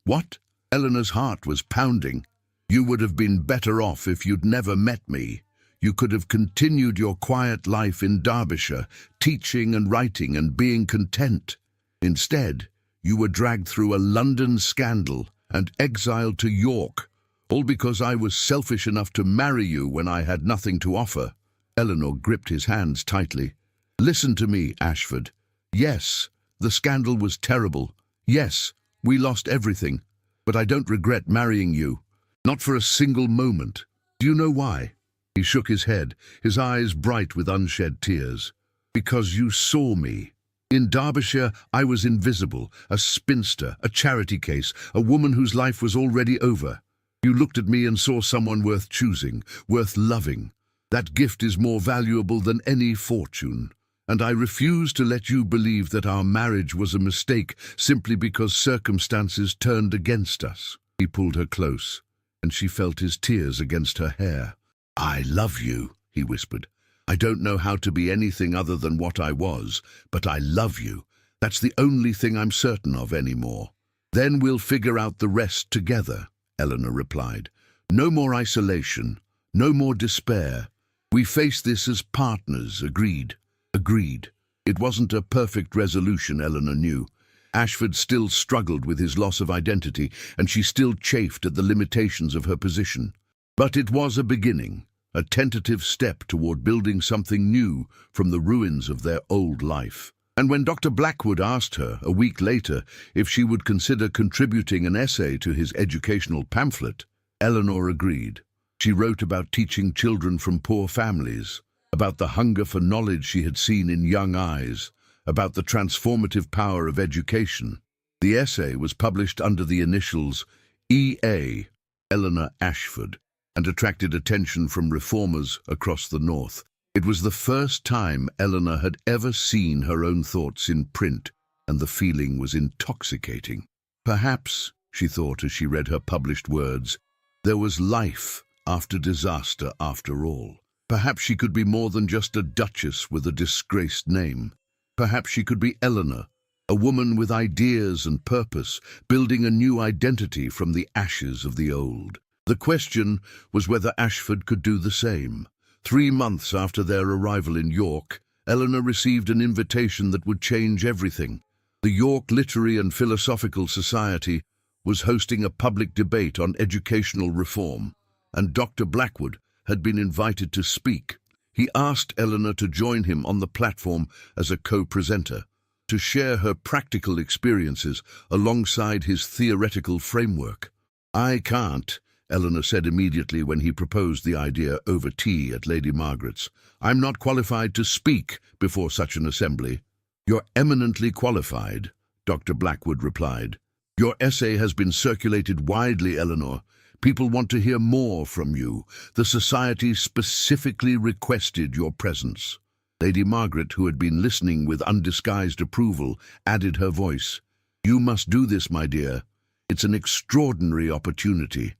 What? Eleanor's heart was pounding. You would have been better off if you'd never met me. You could have continued your quiet life in Derbyshire, teaching and writing and being content. Instead, you were dragged through a London scandal and exiled to York, all because I was selfish enough to marry you when I had nothing to offer. Eleanor gripped his hands tightly. Listen to me, Ashford. Yes, the scandal was terrible. Yes, we lost everything. But I don't regret marrying you. Not for a single moment. Do you know why? He shook his head, his eyes bright with unshed tears. Because you saw me. In Derbyshire, I was invisible, a spinster, a charity case, a woman whose life was already over. You looked at me and saw someone worth choosing, worth loving. That gift is more valuable than any fortune. And I refuse to let you believe that our marriage was a mistake simply because circumstances turned against us. He pulled her close, and she felt his tears against her hair. I love you, he whispered. I don't know how to be anything other than what I was, but I love you. That's the only thing I'm certain of anymore. Then we'll figure out the rest together, Eleanor replied. No more isolation, no more despair. We face this as partners, agreed. Agreed. It wasn't a perfect resolution, Eleanor knew. Ashford still struggled with his loss of identity, and she still chafed at the limitations of her position. But it was a beginning, a tentative step toward building something new from the ruins of their old life. And when Dr. Blackwood asked her, a week later, if she would consider contributing an essay to his educational pamphlet, Eleanor agreed. She wrote about teaching children from poor families, about the hunger for knowledge she had seen in young eyes, about the transformative power of education. The essay was published under the initials E.A., Eleanor Ashford, and attracted attention from reformers across the North. It was the first time Eleanor had ever seen her own thoughts in print, and the feeling was intoxicating. Perhaps, she thought as she read her published words, there was life after disaster after all. Perhaps she could be more than just a duchess with a disgraced name. Perhaps she could be Eleanor, a woman with ideas and purpose, building a new identity from the ashes of the old. The question was whether Ashford could do the same. 3 months after their arrival in York, Eleanor received an invitation that would change everything. The York Literary and Philosophical Society was hosting a public debate on educational reform, and Dr. Blackwood had been invited to speak. He asked Eleanor to join him on the platform as a co-presenter, to share her practical experiences alongside his theoretical framework. I can't, Eleanor said immediately when he proposed the idea over tea at Lady Margaret's. I'm not qualified to speak before such an assembly. You're eminently qualified, Dr. Blackwood replied. Your essay has been circulated widely, Eleanor. People want to hear more from you. The Society specifically requested your presence. Lady Margaret, who had been listening with undisguised approval, added her voice. You must do this, my dear. It's an extraordinary opportunity.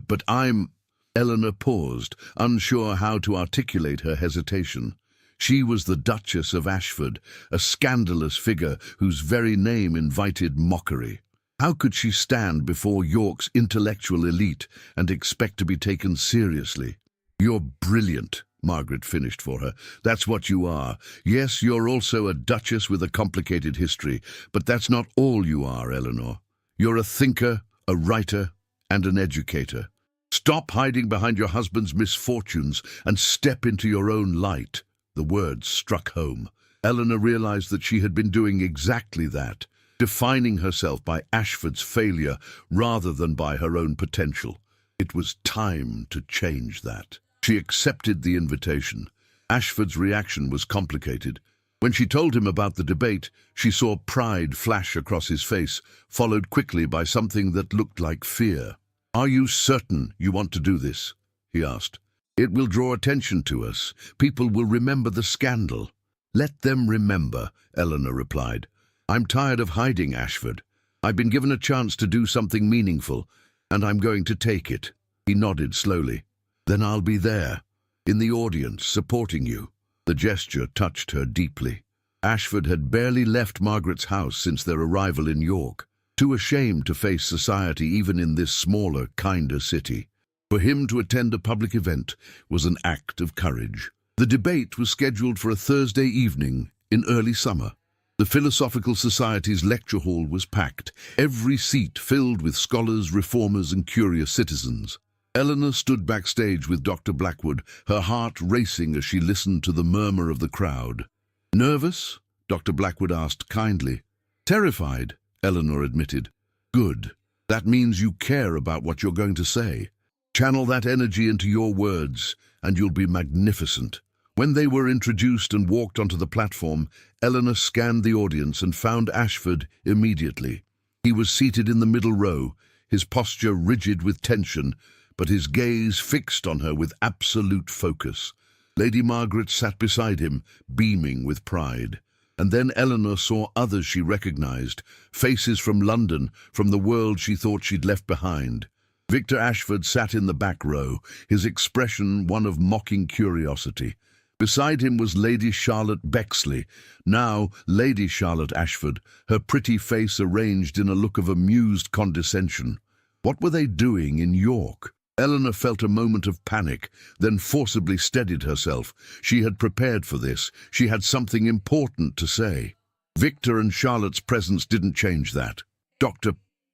But Eleanor paused, unsure how to articulate her hesitation. She was the Duchess of Ashford, a scandalous figure whose very name invited mockery. How could she stand before York's intellectual elite and expect to be taken seriously? You're brilliant, Margaret finished for her. That's what you are. Yes, you're also a duchess with a complicated history, but that's not all you are, Eleanor. You're a thinker, a writer, and an educator. Stop hiding behind your husband's misfortunes and step into your own light. The words struck home. Eleanor realized that she had been doing exactly that, defining herself by Ashford's failure rather than by her own potential. It was time to change that. She accepted the invitation. Ashford's reaction was complicated. When she told him about the debate, she saw pride flash across his face, followed quickly by something that looked like fear. Are you certain you want to do this? He asked. It will draw attention to us. People will remember the scandal. Let them remember, Eleanor replied. I'm tired of hiding, Ashford. I've been given a chance to do something meaningful, And I'm going to take it. He nodded slowly. Then I'll be there, in the audience, supporting you. The gesture touched her deeply. Ashford had barely left Margaret's house since their arrival in York, too ashamed to face society even in this smaller, kinder city. For him to attend a public event was an act of courage. The debate was scheduled for a Thursday evening in early summer. The Philosophical Society's lecture hall was packed, every seat filled with scholars, reformers, and curious citizens. Eleanor stood backstage with Dr. Blackwood, her heart racing as she listened to the murmur of the crowd. "Nervous?" Dr. Blackwood asked kindly. "Terrified," Eleanor admitted. "Good. That means you care about what you're going to say. Channel that energy into your words, and you'll be magnificent." When they were introduced and walked onto the platform, Eleanor scanned the audience and found Ashford immediately. He was seated in the middle row, his posture rigid with tension, but his gaze fixed on her with absolute focus. Lady Margaret sat beside him, beaming with pride. And then Eleanor saw others she recognized, faces from London, from the world she thought she'd left behind. Victor Ashford sat in the back row, his expression one of mocking curiosity. Beside him was Lady Charlotte Bexley, now Lady Charlotte Ashford, her pretty face arranged in a look of amused condescension. What were they doing in York? Eleanor felt a moment of panic, then forcibly steadied herself. She had prepared for this. She had something important to say. Victor and Charlotte's presence didn't change that. Dr.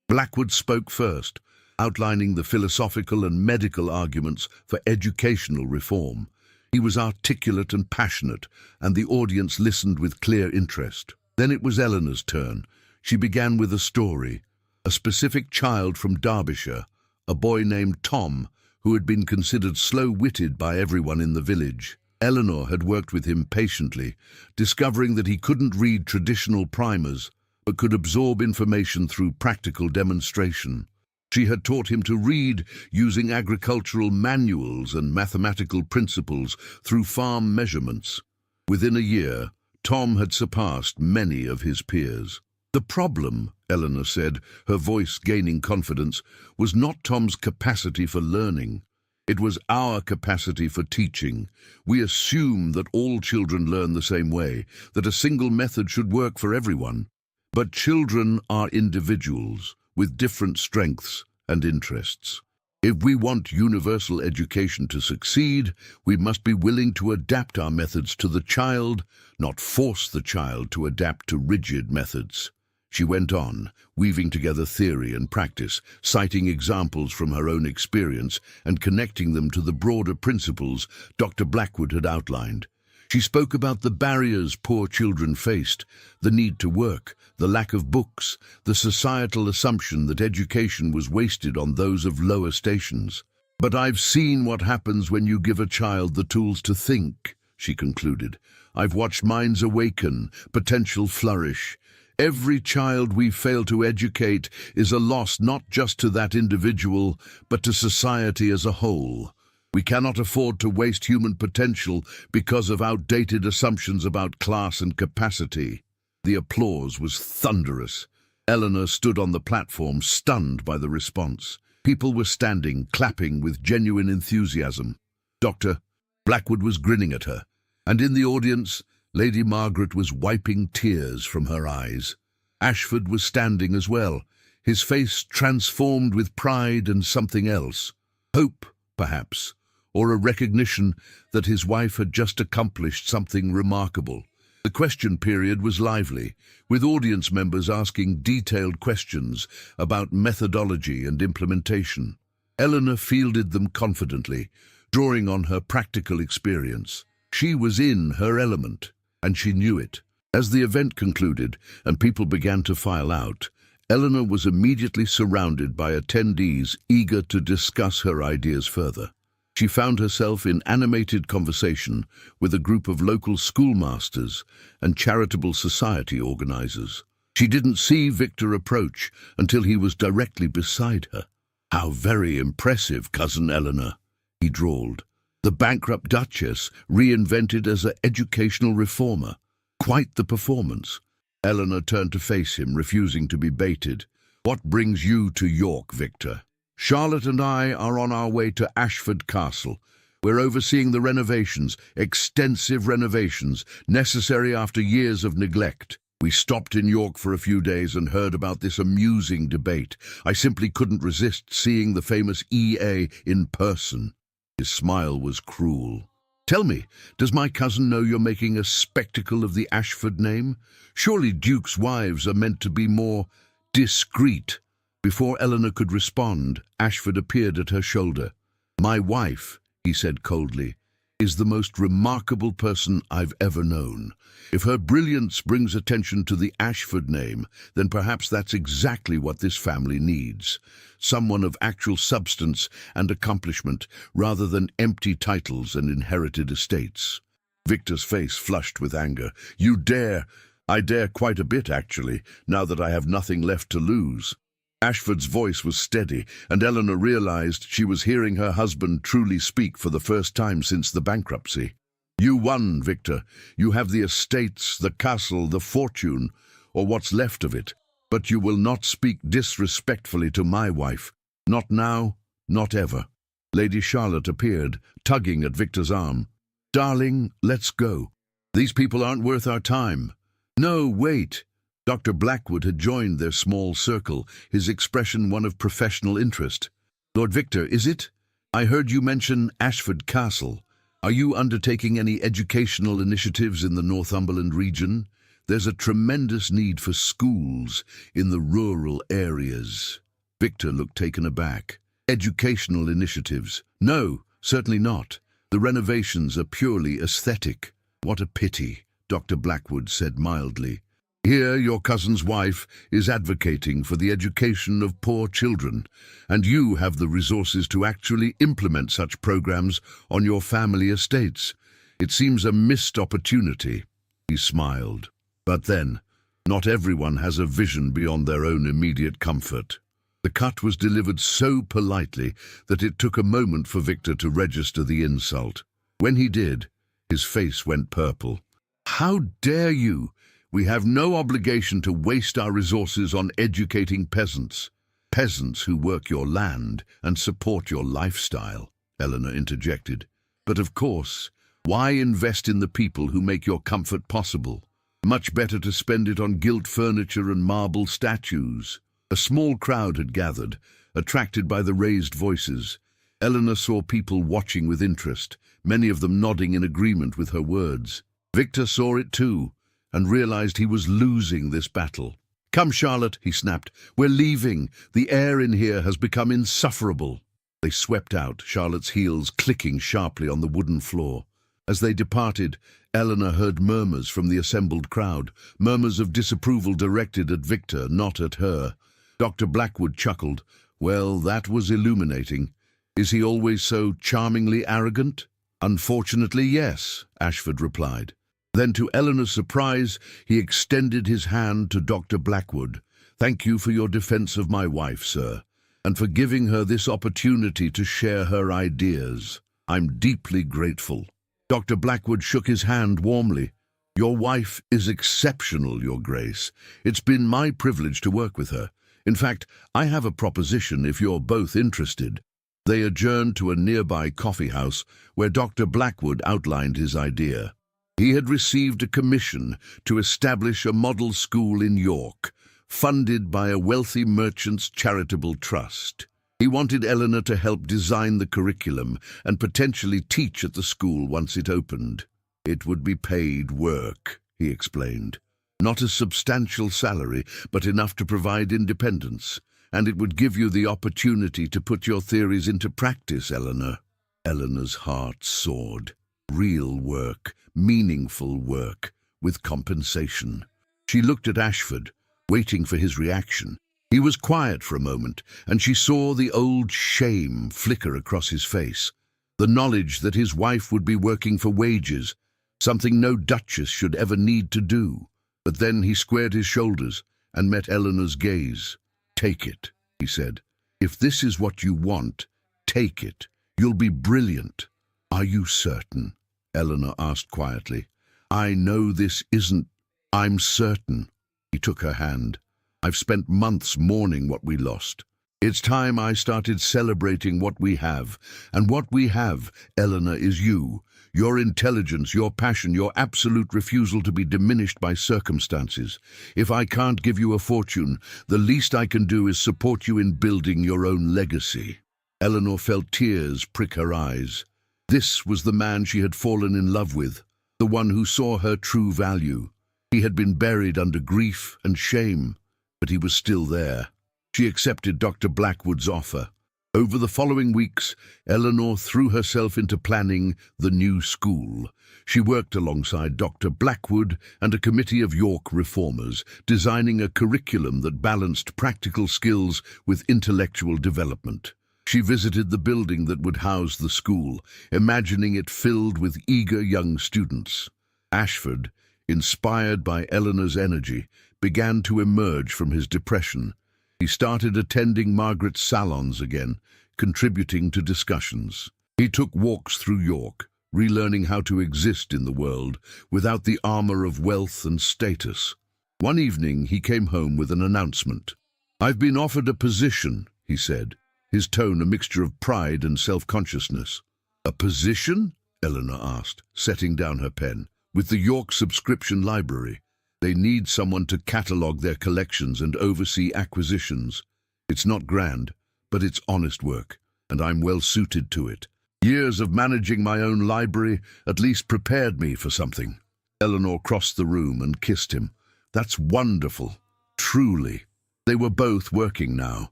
Blackwood spoke first, outlining the philosophical and medical arguments for educational reform. He was articulate and passionate, and the audience listened with clear interest. Then it was Eleanor's turn. She began with a story. A specific child from Derbyshire, a boy named Tom, who had been considered slow-witted by everyone in the village. Eleanor had worked with him patiently, discovering that he couldn't read traditional primers, but could absorb information through practical demonstration. She had taught him to read using agricultural manuals and mathematical principles through farm measurements. Within a year, Tom had surpassed many of his peers. The problem, Eleanor said, her voice gaining confidence, was not Tom's capacity for learning. It was our capacity for teaching. We assume that all children learn the same way, that a single method should work for everyone. But children are individuals, with different strengths and interests. If we want universal education to succeed, we must be willing to adapt our methods to the child, not force the child to adapt to rigid methods. She went on, weaving together theory and practice, citing examples from her own experience and connecting them to the broader principles Dr. Blackwood had outlined. She spoke about the barriers poor children faced, the need to work, the lack of books, the societal assumption that education was wasted on those of lower stations. "But I've seen what happens when you give a child the tools to think," she concluded. "I've watched minds awaken, potential flourish. Every child we fail to educate is a loss not just to that individual, but to society as a whole. We cannot afford to waste human potential because of outdated assumptions about class and capacity." The applause was thunderous. Eleanor stood on the platform, stunned by the response. People were standing, clapping with genuine enthusiasm. Dr. Blackwood was grinning at her, and in the audience, Lady Margaret was wiping tears from her eyes. Ashford was standing as well, his face transformed with pride and something else. Hope, perhaps, or a recognition that his wife had just accomplished something remarkable. The question period was lively, with audience members asking detailed questions about methodology and implementation. Eleanor fielded them confidently, drawing on her practical experience. She was in her element, and she knew it. As the event concluded and people began to file out, Eleanor was immediately surrounded by attendees eager to discuss her ideas further. She found herself in animated conversation with a group of local schoolmasters and charitable society organizers. She didn't see Victor approach until he was directly beside her. "How very impressive, Cousin Eleanor," he drawled. "The bankrupt Duchess reinvented as an educational reformer. Quite the performance." Eleanor turned to face him, refusing to be baited. "What brings you to York, Victor?" Charlotte and I are on our way to Ashford Castle. We're overseeing the renovations, extensive renovations, necessary after years of neglect. We stopped in York for a few days and heard about this amusing debate. I simply couldn't resist seeing the famous EA in person. His smile was cruel. Tell me, does my cousin know you're making a spectacle of the Ashford name? Surely dukes' wives are meant to be more discreet. Before Eleanor could respond, Ashford appeared at her shoulder. My wife, he said coldly, is the most remarkable person I've ever known. If her brilliance brings attention to the Ashford name, then perhaps that's exactly what this family needs. Someone of actual substance and accomplishment, rather than empty titles and inherited estates. Victor's face flushed with anger. You dare! I dare quite a bit, actually, now that I have nothing left to lose. Ashford's voice was steady, and Eleanor realized she was hearing her husband truly speak for the first time since the bankruptcy. You won, Victor. You have the estates, the castle, the fortune, or what's left of it. But you will not speak disrespectfully to my wife. Not now, not ever. Lady Charlotte appeared, tugging at Victor's arm. Darling, let's go. These people aren't worth our time. No, wait. Dr. Blackwood had joined their small circle, his expression one of professional interest. Lord Victor, is it? I heard you mention Ashford Castle. Are you undertaking any educational initiatives in the Northumberland region? There's a tremendous need for schools in the rural areas. Victor looked taken aback. Educational initiatives? No, certainly not. The renovations are purely aesthetic. What a pity, Dr. Blackwood said mildly. Here your cousin's wife is advocating for the education of poor children, and you have the resources to actually implement such programs on your family estates. It seems a missed opportunity. He smiled. But then, not everyone has a vision beyond their own immediate comfort. The cut was delivered so politely that it took a moment for Victor to register the insult. When he did, his face went purple. How dare you! We have no obligation to waste our resources on educating peasants. Peasants who work your land and support your lifestyle, Eleanor interjected. But of course, why invest in the people who make your comfort possible? Much better to spend it on gilt furniture and marble statues. A small crowd had gathered, attracted by the raised voices. Eleanor saw people watching with interest, many of them nodding in agreement with her words. Victor saw it too, and realized he was losing this battle. Come, Charlotte, he snapped. We're leaving. The air in here has become insufferable. They swept out, Charlotte's heels clicking sharply on the wooden floor. As they departed, Eleanor heard murmurs from the assembled crowd, murmurs of disapproval directed at Victor, not at her. Dr. Blackwood chuckled. Well, that was illuminating. Is he always so charmingly arrogant? Unfortunately, yes, Ashford replied. Then, to Eleanor's surprise, he extended his hand to Dr. Blackwood. Thank you for your defense of my wife, sir, and for giving her this opportunity to share her ideas. I'm deeply grateful. Dr. Blackwood shook his hand warmly. Your wife is exceptional, Your Grace. It's been my privilege to work with her. In fact, I have a proposition if you're both interested. They adjourned to a nearby coffee house where Dr. Blackwood outlined his idea. He had received a commission to establish a model school in York, funded by a wealthy merchant's charitable trust. He wanted Eleanor to help design the curriculum and potentially teach at the school once it opened. It would be paid work, he explained. Not a substantial salary, but enough to provide independence, and it would give you the opportunity to put your theories into practice, Eleanor. Eleanor's heart soared. Real work, meaningful work, with compensation. She looked at Ashford, waiting for his reaction. He was quiet for a moment, and she saw the old shame flicker across his face. The knowledge that his wife would be working for wages, something no duchess should ever need to do. But then he squared his shoulders and met Eleanor's gaze. Take it, he said. If this is what you want, take it. You'll be brilliant. Are you certain? Eleanor asked quietly. I know this isn't. I'm certain. He took her hand. I've spent months mourning what we lost. It's time I started celebrating what we have. And what we have, Eleanor, is you. Your intelligence, your passion, your absolute refusal to be diminished by circumstances. If I can't give you a fortune, the least I can do is support you in building your own legacy." Eleanor felt tears prick her eyes. This was the man she had fallen in love with, the one who saw her true value. He had been buried under grief and shame, but he was still there. She accepted Dr. Blackwood's offer. Over the following weeks, Eleanor threw herself into planning the new school. She worked alongside Dr. Blackwood and a committee of York reformers, designing a curriculum that balanced practical skills with intellectual development. She visited the building that would house the school, imagining it filled with eager young students. Ashford, inspired by Eleanor's energy, began to emerge from his depression. He started attending Margaret's salons again, contributing to discussions. He took walks through York, relearning how to exist in the world without the armor of wealth and status. One evening he came home with an announcement. "I've been offered a position," he said, his tone a mixture of pride and self-consciousness. "A position?" Eleanor asked, setting down her pen. "With the York subscription library. They need someone to catalogue their collections and oversee acquisitions. It's not grand, but it's honest work, and I'm well suited to it. Years of managing my own library at least prepared me for something." Eleanor crossed the room and kissed him. "That's wonderful, truly." They were both working now,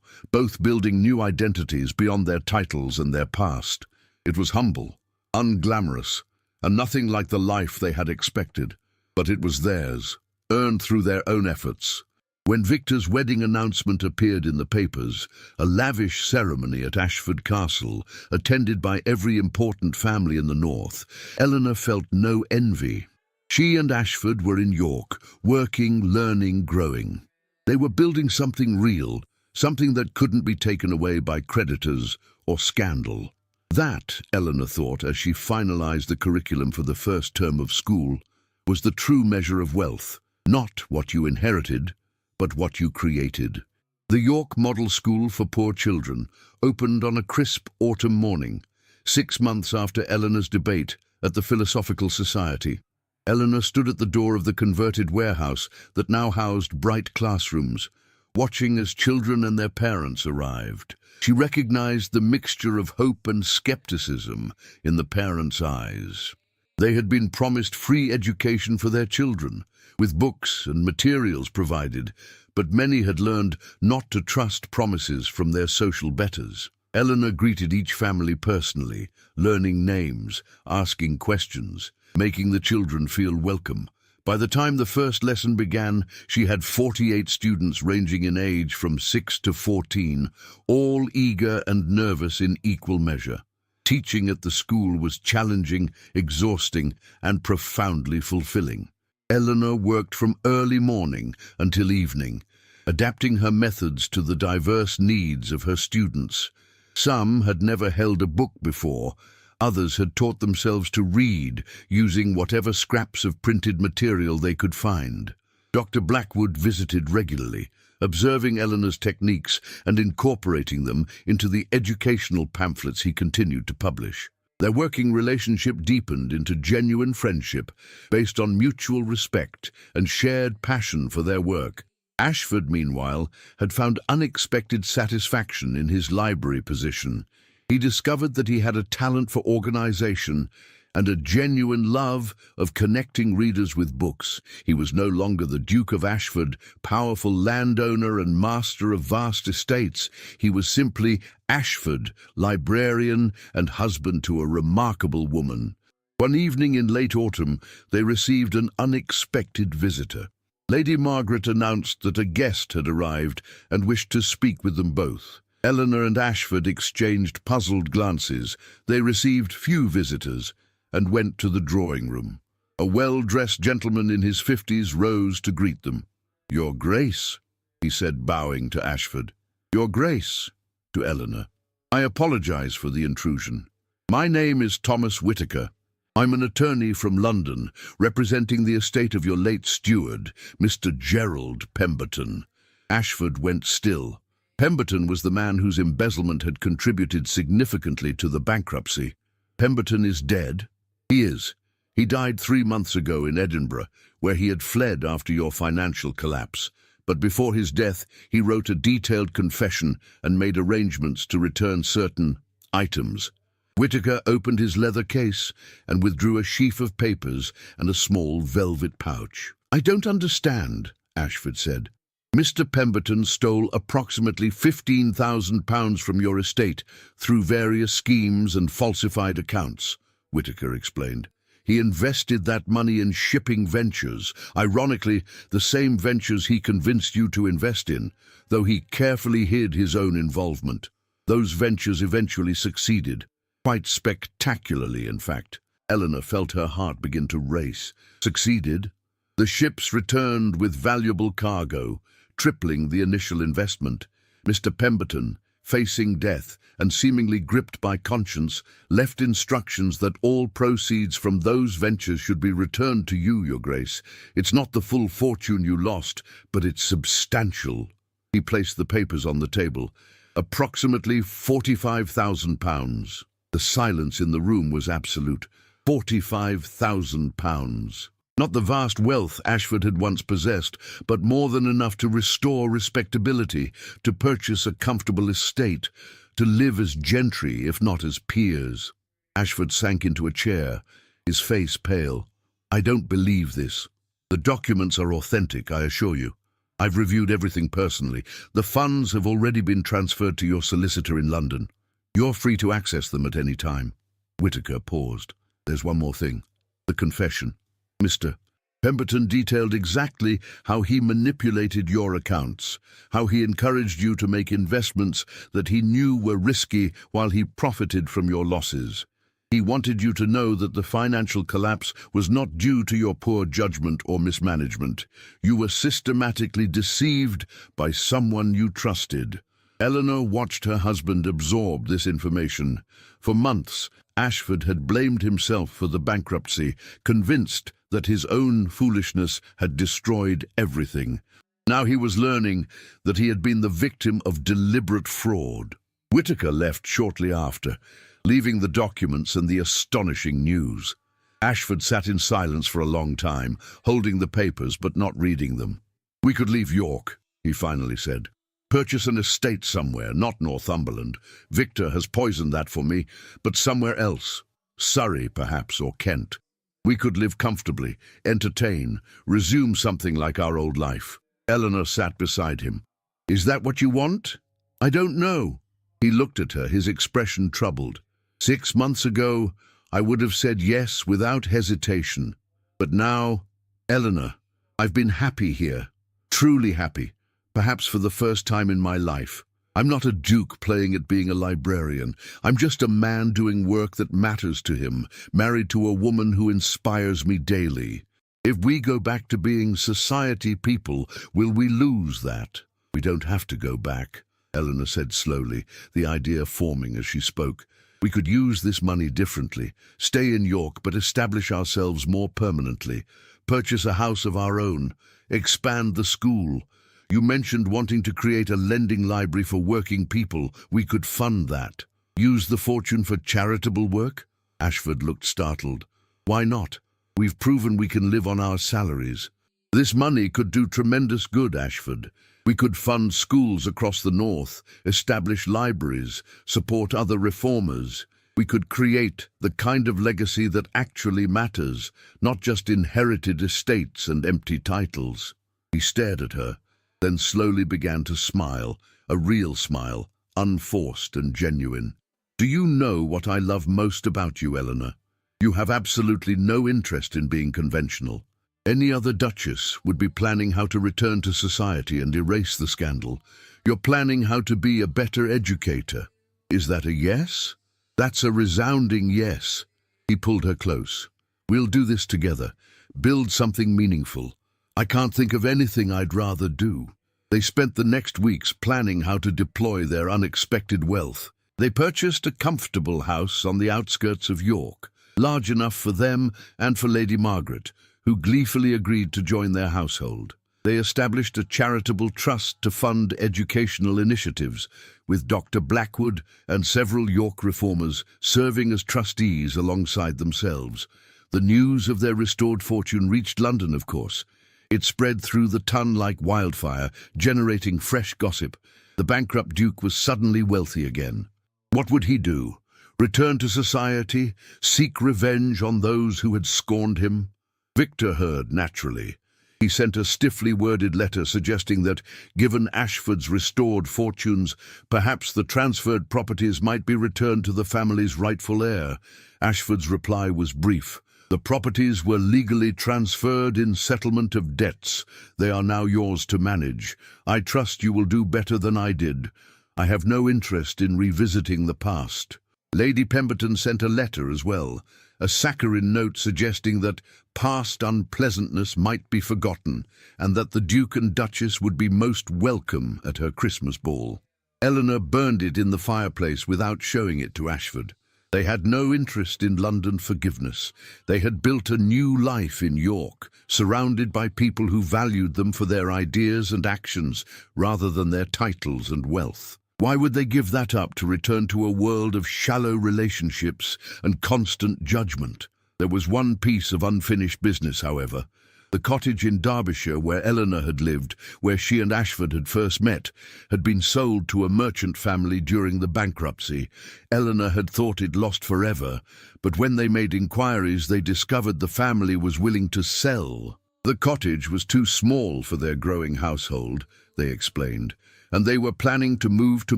both building new identities beyond their titles and their past. It was humble, unglamorous, and nothing like the life they had expected, but it was theirs, earned through their own efforts. When Victor's wedding announcement appeared in the papers, a lavish ceremony at Ashford Castle, attended by every important family in the north, Eleanor felt no envy. She and Ashford were in York, working, learning, growing. They were building something real, something that couldn't be taken away by creditors or scandal. That, Eleanor thought as she finalized the curriculum for the first term of school, was the true measure of wealth. Not what you inherited, but what you created. The York Model School for Poor Children opened on a crisp autumn morning, 6 months after Eleanor's debate at the Philosophical Society. Eleanor stood at the door of the converted warehouse that now housed bright classrooms, watching as children and their parents arrived. She recognized the mixture of hope and skepticism in the parents' eyes. They had been promised free education for their children, with books and materials provided, but many had learned not to trust promises from their social betters. Eleanor greeted each family personally, learning names, asking questions, making the children feel welcome. By the time the first lesson began, she had 48 students ranging in age from 6 to 14, all eager and nervous in equal measure. Teaching at the school was challenging, exhausting, and profoundly fulfilling. Eleanor worked from early morning until evening, adapting her methods to the diverse needs of her students. Some had never held a book before. Others had taught themselves to read, using whatever scraps of printed material they could find. Dr. Blackwood visited regularly, observing Eleanor's techniques and incorporating them into the educational pamphlets he continued to publish. Their working relationship deepened into genuine friendship based on mutual respect and shared passion for their work. Ashford, meanwhile, had found unexpected satisfaction in his library position. He discovered that he had a talent for organization and a genuine love of connecting readers with books. He was no longer the Duke of Ashford, powerful landowner and master of vast estates. He was simply Ashford, librarian and husband to a remarkable woman. One evening in late autumn, they received an unexpected visitor. Lady Margaret announced that a guest had arrived and wished to speak with them both. Eleanor and Ashford exchanged puzzled glances. They received few visitors and went to the drawing room. A well-dressed gentleman in his 50s rose to greet them. "Your Grace," he said, bowing to Ashford. "Your Grace," to Eleanor. "I apologize for the intrusion. My name is Thomas Whitaker. I'm an attorney from London, representing the estate of your late steward, Mr. Gerald Pemberton." Ashford went still, Pemberton was the man whose embezzlement had contributed significantly to the bankruptcy. Pemberton is dead? He is. He died 3 months ago in Edinburgh, where he had fled after your financial collapse. But before his death, he wrote a detailed confession and made arrangements to return certain items. Whitaker opened his leather case and withdrew a sheaf of papers and a small velvet pouch. "I don't understand," Ashford said. "Mr. Pemberton stole approximately £15,000 from your estate through various schemes and falsified accounts," Whitaker explained. "He invested that money in shipping ventures, ironically the same ventures he convinced you to invest in, though he carefully hid his own involvement. Those ventures eventually succeeded, quite spectacularly, in fact." Eleanor felt her heart begin to race. Succeeded? The ships returned with valuable cargo, tripling the initial investment. Mr. Pemberton, facing death and seemingly gripped by conscience, left instructions that all proceeds from those ventures should be returned to you, Your Grace. It's not the full fortune you lost, but it's substantial. He placed the papers on the table. Approximately £45,000. The silence in the room was absolute. £45,000. Not the vast wealth Ashford had once possessed, but more than enough to restore respectability, to purchase a comfortable estate, to live as gentry, if not as peers. Ashford sank into a chair, his face pale. "I don't believe this. The documents are authentic, I assure you. I've reviewed everything personally. The funds have already been transferred to your solicitor in London. You're free to access them at any time." Whitaker paused. "There's one more thing. The confession. Mr. Pemberton detailed exactly how he manipulated your accounts, how he encouraged you to make investments that he knew were risky while he profited from your losses. He wanted you to know that the financial collapse was not due to your poor judgment or mismanagement. You were systematically deceived by someone you trusted." Eleanor watched her husband absorb this information. For months, Ashford had blamed himself for the bankruptcy, convinced that his own foolishness had destroyed everything. Now he was learning that he had been the victim of deliberate fraud. Whitaker left shortly after, leaving the documents and the astonishing news. Ashford sat in silence for a long time, holding the papers but not reading them. "We could leave York," he finally said. "Purchase an estate somewhere, not Northumberland. Victor has poisoned that for me, but somewhere else. Surrey, perhaps, or Kent. We could live comfortably, entertain, resume something like our old life." Eleanor sat beside him. "Is that what you want?" "I don't know." He looked at her, his expression troubled. 6 months ago, I would have said yes without hesitation. But now, Eleanor, I've been happy here. Truly happy. Perhaps for the first time in my life. I'm not a duke playing at being a librarian. I'm just a man doing work that matters to him, married to a woman who inspires me daily. If we go back to being society people, will we lose that?" "We don't have to go back," Eleanor said slowly, the idea forming as she spoke. "We could use this money differently, stay in York but establish ourselves more permanently, purchase a house of our own, expand the school. You mentioned wanting to create a lending library for working people. We could fund that. Use the fortune for charitable work?" Ashford looked startled. "Why not? We've proven we can live on our salaries. This money could do tremendous good, Ashford. We could fund schools across the north, establish libraries, support other reformers. We could create the kind of legacy that actually matters, not just inherited estates and empty titles." He stared at her, then slowly began to smile, a real smile, unforced and genuine. "Do you know what I love most about you, Eleanor? You have absolutely no interest in being conventional. Any other duchess would be planning how to return to society and erase the scandal. You're planning how to be a better educator. Is that a yes?" "That's a resounding yes." He pulled her close. "We'll do this together. Build something meaningful. I can't think of anything I'd rather do." They spent the next weeks planning how to deploy their unexpected wealth. They purchased a comfortable house on the outskirts of York, large enough for them and for Lady Margaret, who gleefully agreed to join their household. They established a charitable trust to fund educational initiatives, with Dr. Blackwood and several York reformers serving as trustees alongside themselves. The news of their restored fortune reached London, of course. It spread through the Tun like wildfire, generating fresh gossip. The bankrupt Duke was suddenly wealthy again. What would he do? Return to society? Seek revenge on those who had scorned him? Victor heard, naturally. He sent a stiffly worded letter suggesting that, given Ashford's restored fortunes, perhaps the transferred properties might be returned to the family's rightful heir. Ashford's reply was brief. The properties were legally transferred in settlement of debts. They are now yours to manage. I trust you will do better than I did. I have no interest in revisiting the past. Lady Pemberton sent a letter as well, a saccharine note suggesting that past unpleasantness might be forgotten and that the Duke and Duchess would be most welcome at her Christmas ball. Eleanor burned it in the fireplace without showing it to Ashford. They had no interest in London forgiveness. They had built a new life in York, surrounded by people who valued them for their ideas and actions rather than their titles and wealth. Why would they give that up to return to a world of shallow relationships and constant judgment? There was one piece of unfinished business, however. The cottage in Derbyshire where Eleanor had lived, where she and Ashford had first met, had been sold to a merchant family during the bankruptcy. Eleanor had thought it lost forever, but when they made inquiries, they discovered the family was willing to sell. The cottage was too small for their growing household, they explained, and they were planning to move to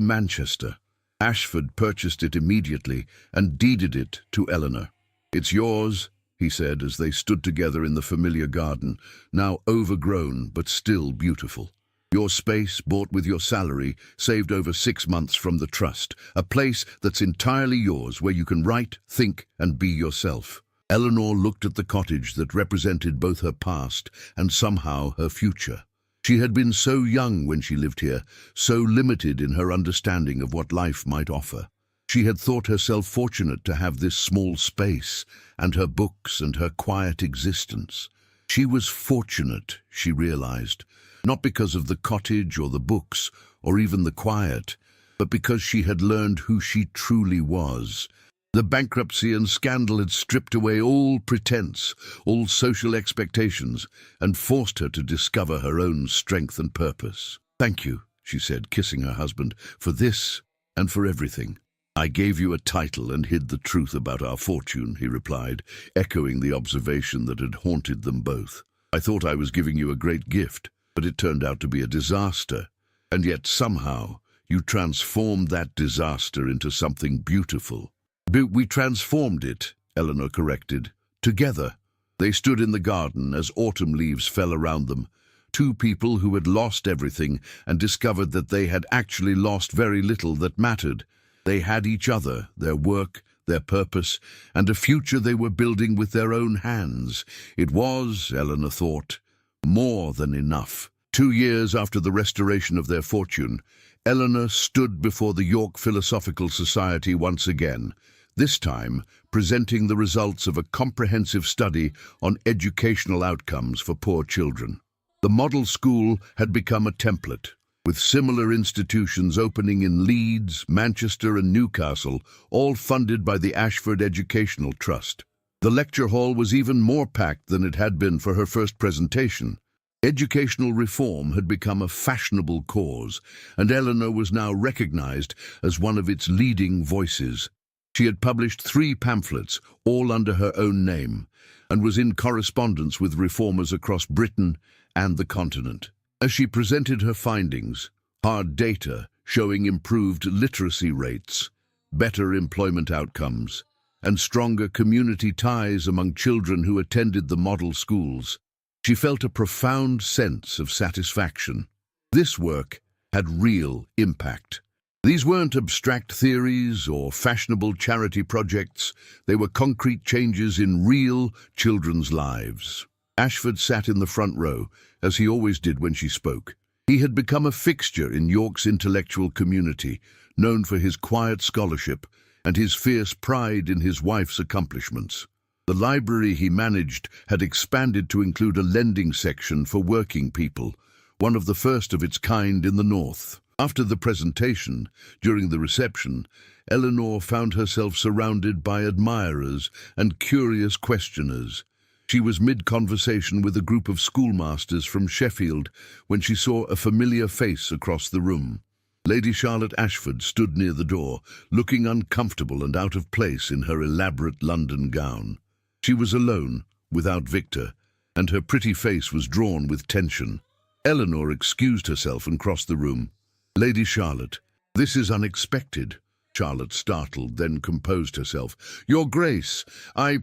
Manchester. Ashford purchased it immediately and deeded it to Eleanor. "It's yours," he said as they stood together in the familiar garden, now overgrown but still beautiful. "Your space, bought with your salary, saved over 6 months from the trust, a place that's entirely yours where you can write, think, and be yourself." Eleanor looked at the cottage that represented both her past and somehow her future. She had been so young when she lived here, so limited in her understanding of what life might offer. She had thought herself fortunate to have this small space, and her books and her quiet existence. She was fortunate, she realized, not because of the cottage or the books, or even the quiet, but because she had learned who she truly was. The bankruptcy and scandal had stripped away all pretense, all social expectations, and forced her to discover her own strength and purpose. "Thank you," she said, kissing her husband, "for this and for everything." "I gave you a title and hid the truth about our fortune," he replied, echoing the observation that had haunted them both. "I thought I was giving you a great gift, but it turned out to be a disaster. And yet somehow you transformed that disaster into something beautiful." "We transformed it," Eleanor corrected. "Together." They stood in the garden as autumn leaves fell around them, two people who had lost everything and discovered that they had actually lost very little that mattered. They had each other, their work, their purpose, and a future they were building with their own hands. It was, Eleanor thought, more than enough. 2 years after the restoration of their fortune, Eleanor stood before the York Philosophical Society once again, this time presenting the results of a comprehensive study on educational outcomes for poor children. The model school had become a template, with similar institutions opening in Leeds, Manchester and Newcastle, all funded by the Ashford Educational Trust. The lecture hall was even more packed than it had been for her first presentation. Educational reform had become a fashionable cause, and Eleanor was now recognized as one of its leading voices. She had published 3 pamphlets, all under her own name, and was in correspondence with reformers across Britain and the continent. As she presented her findings, hard data showing improved literacy rates, better employment outcomes, and stronger community ties among children who attended the model schools, she felt a profound sense of satisfaction. This work had real impact. These weren't abstract theories or fashionable charity projects. They were concrete changes in real children's lives. Ashford sat in the front row, as he always did when she spoke. He had become a fixture in York's intellectual community, known for his quiet scholarship and his fierce pride in his wife's accomplishments. The library he managed had expanded to include a lending section for working people, one of the first of its kind in the North. After the presentation, during the reception, Eleanor found herself surrounded by admirers and curious questioners. She was mid-conversation with a group of schoolmasters from Sheffield when she saw a familiar face across the room. Lady Charlotte Ashford stood near the door, looking uncomfortable and out of place in her elaborate London gown. She was alone, without Victor, and her pretty face was drawn with tension. Eleanor excused herself and crossed the room. "Lady Charlotte, this is unexpected." Charlotte, startled, then composed herself. "Your Grace, I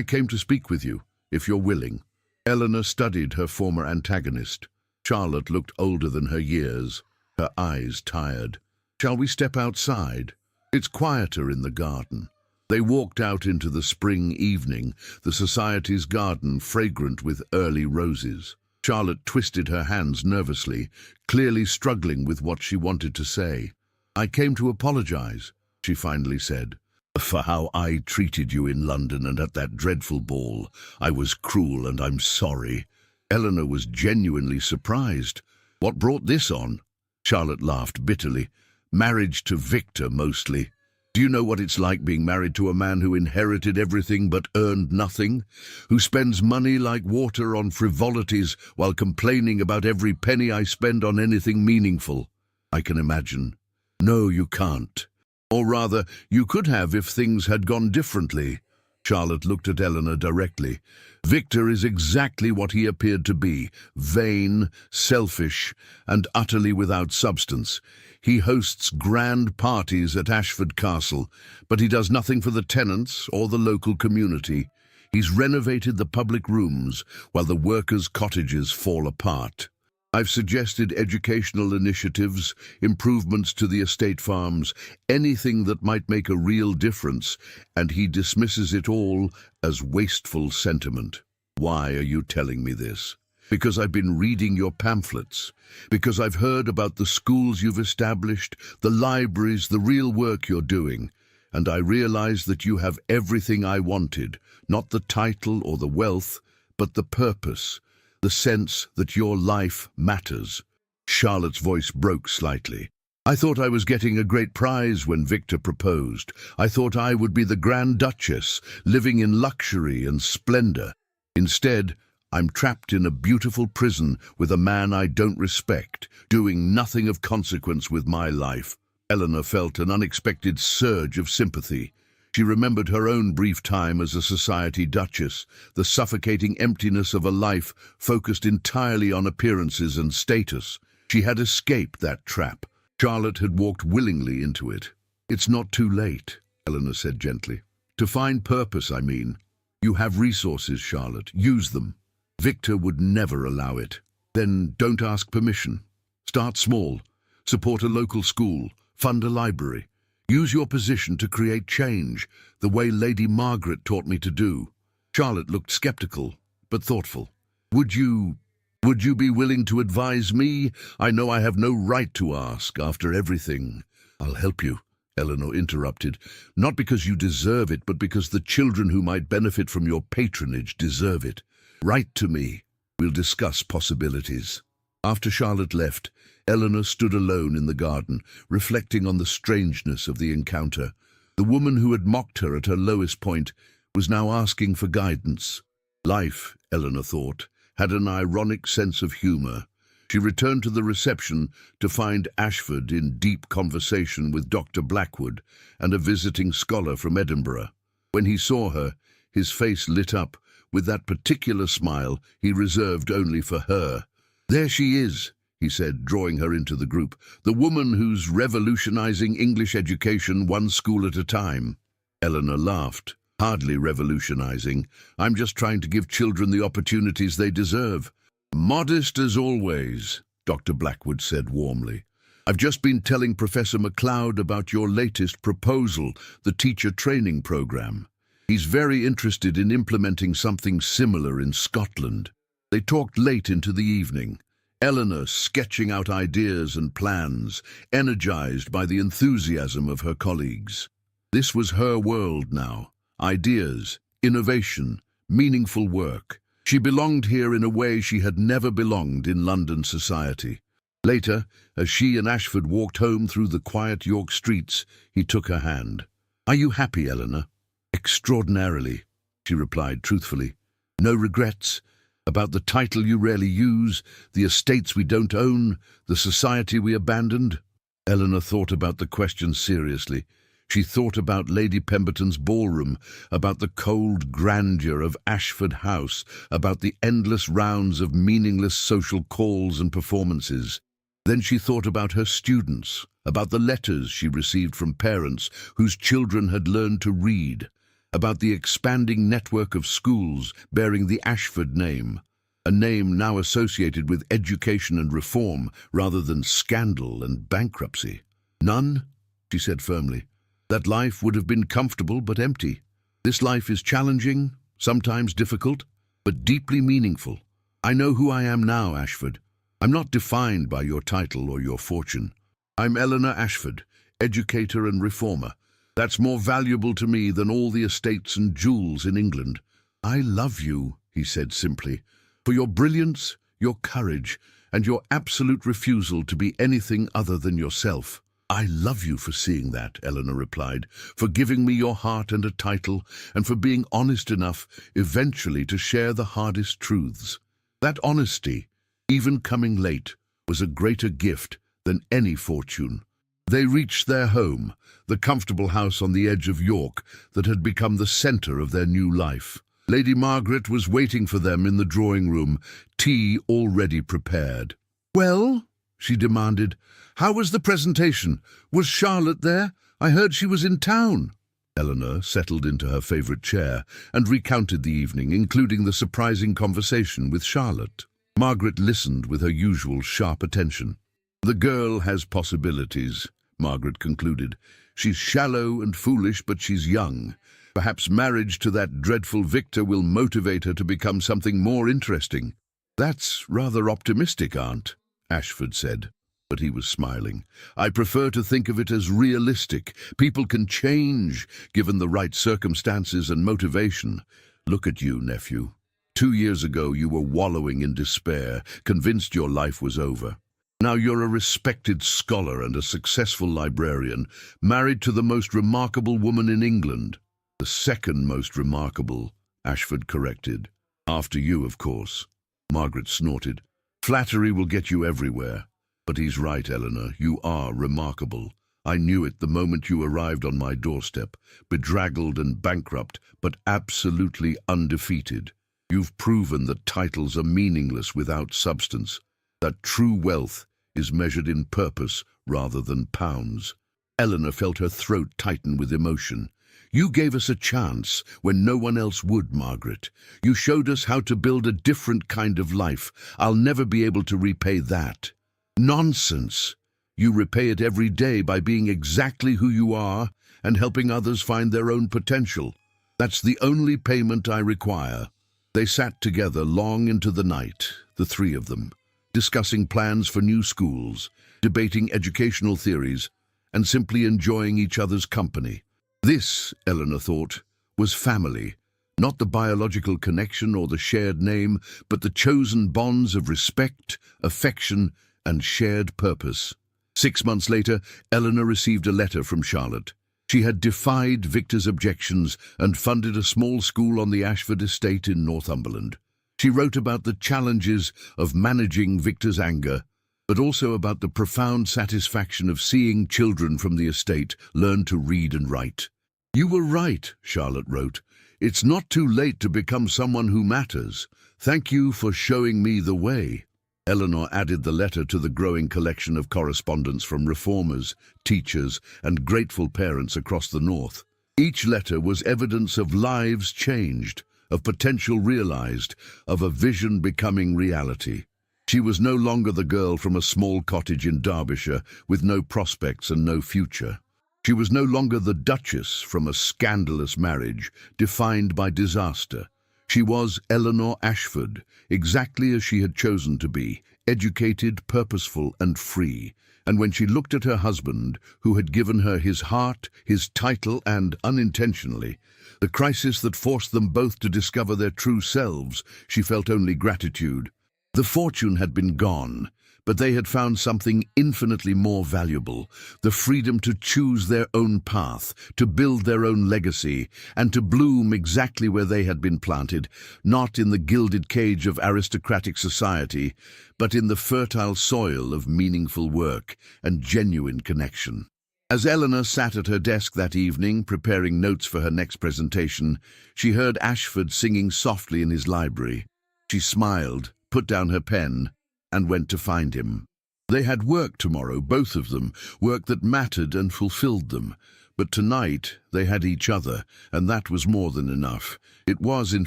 came to speak with you, if you're willing." Eleanor studied her former antagonist. Charlotte looked older than her years, her eyes tired. "Shall we step outside? It's quieter in the garden." They walked out into the spring evening, the society's garden fragrant with early roses. Charlotte twisted her hands nervously, clearly struggling with what she wanted to say. "I came to apologize," she finally said, "for how I treated you in London and at that dreadful ball. I was cruel and I'm sorry." Eleanor was genuinely surprised. "What brought this on?" Charlotte laughed bitterly. "Marriage to Victor, mostly. Do you know what it's like being married to a man who inherited everything but earned nothing? Who spends money like water on frivolities while complaining about every penny I spend on anything meaningful? I can imagine." "No, you can't. Or rather, you could have if things had gone differently." Charlotte looked at Eleanor directly. "Victor is exactly what he appeared to be, vain, selfish, and utterly without substance. He hosts grand parties at Ashford Castle, but he does nothing for the tenants or the local community. He's renovated the public rooms while the workers' cottages fall apart. I've suggested educational initiatives, improvements to the estate farms, anything that might make a real difference, and he dismisses it all as wasteful sentiment." "Why are you telling me this?" "Because I've been reading your pamphlets. Because I've heard about the schools you've established, the libraries, the real work you're doing. And I realize that you have everything I wanted, not the title or the wealth, but the purpose. The sense that your life matters." Charlotte's voice broke slightly. "I thought I was getting a great prize when Victor proposed. I thought I would be the Grand Duchess, living in luxury and splendor. Instead, I'm trapped in a beautiful prison with a man I don't respect, doing nothing of consequence with my life." Eleanor felt an unexpected surge of sympathy. She remembered her own brief time as a society duchess, the suffocating emptiness of a life focused entirely on appearances and status. She had escaped that trap. Charlotte had walked willingly into it. "It's not too late," Eleanor said gently. "To find purpose, I mean. You have resources, Charlotte. Use them. Victor would never allow it. Then don't ask permission. Start small. Support a local school. Fund a library. Use your position to create change, the way Lady Margaret taught me to do." Charlotte looked skeptical, but thoughtful. Would you be willing to advise me? I know I have no right to ask after everything." "I'll help you," Eleanor interrupted, "not because you deserve it, but because the children who might benefit from your patronage deserve it. Write to me. We'll discuss possibilities." After Charlotte left, Eleanor stood alone in the garden, reflecting on the strangeness of the encounter. The woman who had mocked her at her lowest point was now asking for guidance. Life, Eleanor thought, had an ironic sense of humor. She returned to the reception to find Ashford in deep conversation with Dr. Blackwood and a visiting scholar from Edinburgh. When he saw her, his face lit up with that particular smile he reserved only for her. "There she is," he said, drawing her into the group, "the woman who's revolutionizing English education one school at a time." Eleanor laughed. "Hardly revolutionizing. I'm just trying to give children the opportunities they deserve." "Modest as always," Dr. Blackwood said warmly. "I've just been telling Professor MacLeod about your latest proposal, the teacher training program. He's very interested in implementing something similar in Scotland." They talked late into the evening, Eleanor sketching out ideas and plans, energized by the enthusiasm of her colleagues. This was her world now. Ideas, innovation, meaningful work. She belonged here in a way she had never belonged in London society. Later, as she and Ashford walked home through the quiet York streets, he took her hand. "Are you happy, Eleanor?" "Extraordinarily," she replied truthfully. "No regrets? About the title you rarely use, the estates we don't own, the society we abandoned?" Eleanor thought about the question seriously. She thought about Lady Pemberton's ballroom, about the cold grandeur of Ashford House, about the endless rounds of meaningless social calls and performances. Then she thought about her students, about the letters she received from parents whose children had learned to read, about the expanding network of schools bearing the Ashford name, a name now associated with education and reform rather than scandal and bankruptcy. "None," she said firmly. "That life would have been comfortable but empty. This life is challenging, sometimes difficult, but deeply meaningful. I know who I am now, Ashford. I'm not defined by your title or your fortune. I'm Eleanor Ashford, educator and reformer. That's more valuable to me than all the estates and jewels in England." "I love you," he said simply, "for your brilliance, your courage, and your absolute refusal to be anything other than yourself." "I love you for seeing that," Eleanor replied, "for giving me your heart and a title, and for being honest enough eventually to share the hardest truths. That honesty, even coming late, was a greater gift than any fortune." They reached their home, the comfortable house on the edge of York that had become the centre of their new life. Lady Margaret was waiting for them in the drawing room, tea already prepared. "Well?" she demanded. "How was the presentation? Was Charlotte there? I heard she was in town." Eleanor settled into her favourite chair and recounted the evening, including the surprising conversation with Charlotte. Margaret listened with her usual sharp attention. "The girl has possibilities," Margaret concluded. "She's shallow and foolish, but she's young. Perhaps marriage to that dreadful Victor will motivate her to become something more interesting." "That's rather optimistic, Aunt," Ashford said. But he was smiling. "I prefer to think of it as realistic. People can change, given the right circumstances and motivation. Look at you, nephew. 2 years ago you were wallowing in despair, convinced your life was over. Now you're a respected scholar and a successful librarian, married to the most remarkable woman in England." "The second most remarkable," Ashford corrected. "After you, of course." Margaret snorted. "Flattery will get you everywhere. But he's right, Eleanor. You are remarkable. I knew it the moment you arrived on my doorstep, bedraggled and bankrupt, but absolutely undefeated. You've proven that titles are meaningless without substance, that true wealth is measured in purpose rather than pounds." Eleanor felt her throat tighten with emotion. "You gave us a chance when no one else would, Margaret. You showed us how to build a different kind of life. I'll never be able to repay that." "Nonsense. You repay it every day by being exactly who you are and helping others find their own potential. That's the only payment I require." They sat together long into the night, the three of them, discussing plans for new schools, debating educational theories, and simply enjoying each other's company. This, Eleanor thought, was family, not the biological connection or the shared name, but the chosen bonds of respect, affection, and shared purpose. 6 months later, Eleanor received a letter from Charlotte. She had defied Victor's objections and funded a small school on the Ashford estate in Northumberland. She wrote about the challenges of managing Victor's anger, but also about the profound satisfaction of seeing children from the estate learn to read and write. "You were right," Charlotte wrote. "It's not too late to become someone who matters. Thank you for showing me the way." Eleanor added the letter to the growing collection of correspondence from reformers, teachers, and grateful parents across the North. Each letter was evidence of lives changed, of potential realized, of a vision becoming reality. She was no longer the girl from a small cottage in Derbyshire with no prospects and no future. She was no longer the Duchess from a scandalous marriage defined by disaster. She was Eleanor Ashford, exactly as she had chosen to be, educated, purposeful, and free. And when she looked at her husband, who had given her his heart, his title, and, unintentionally, the crisis that forced them both to discover their true selves, she felt only gratitude. The fortune had been gone, but they had found something infinitely more valuable, the freedom to choose their own path, to build their own legacy, and to bloom exactly where they had been planted, not in the gilded cage of aristocratic society, but in the fertile soil of meaningful work and genuine connection. As Eleanor sat at her desk that evening, preparing notes for her next presentation, she heard Ashford singing softly in his library. She smiled, put down her pen, and went to find him. They had work tomorrow, both of them, work that mattered and fulfilled them. But tonight they had each other, and that was more than enough. It was, in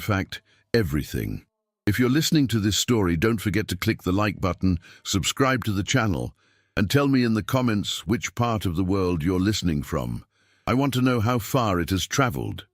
fact, everything. If you're listening to this story, don't forget to click the like button, subscribe to the channel, and tell me in the comments which part of the world you're listening from. I want to know how far it has traveled.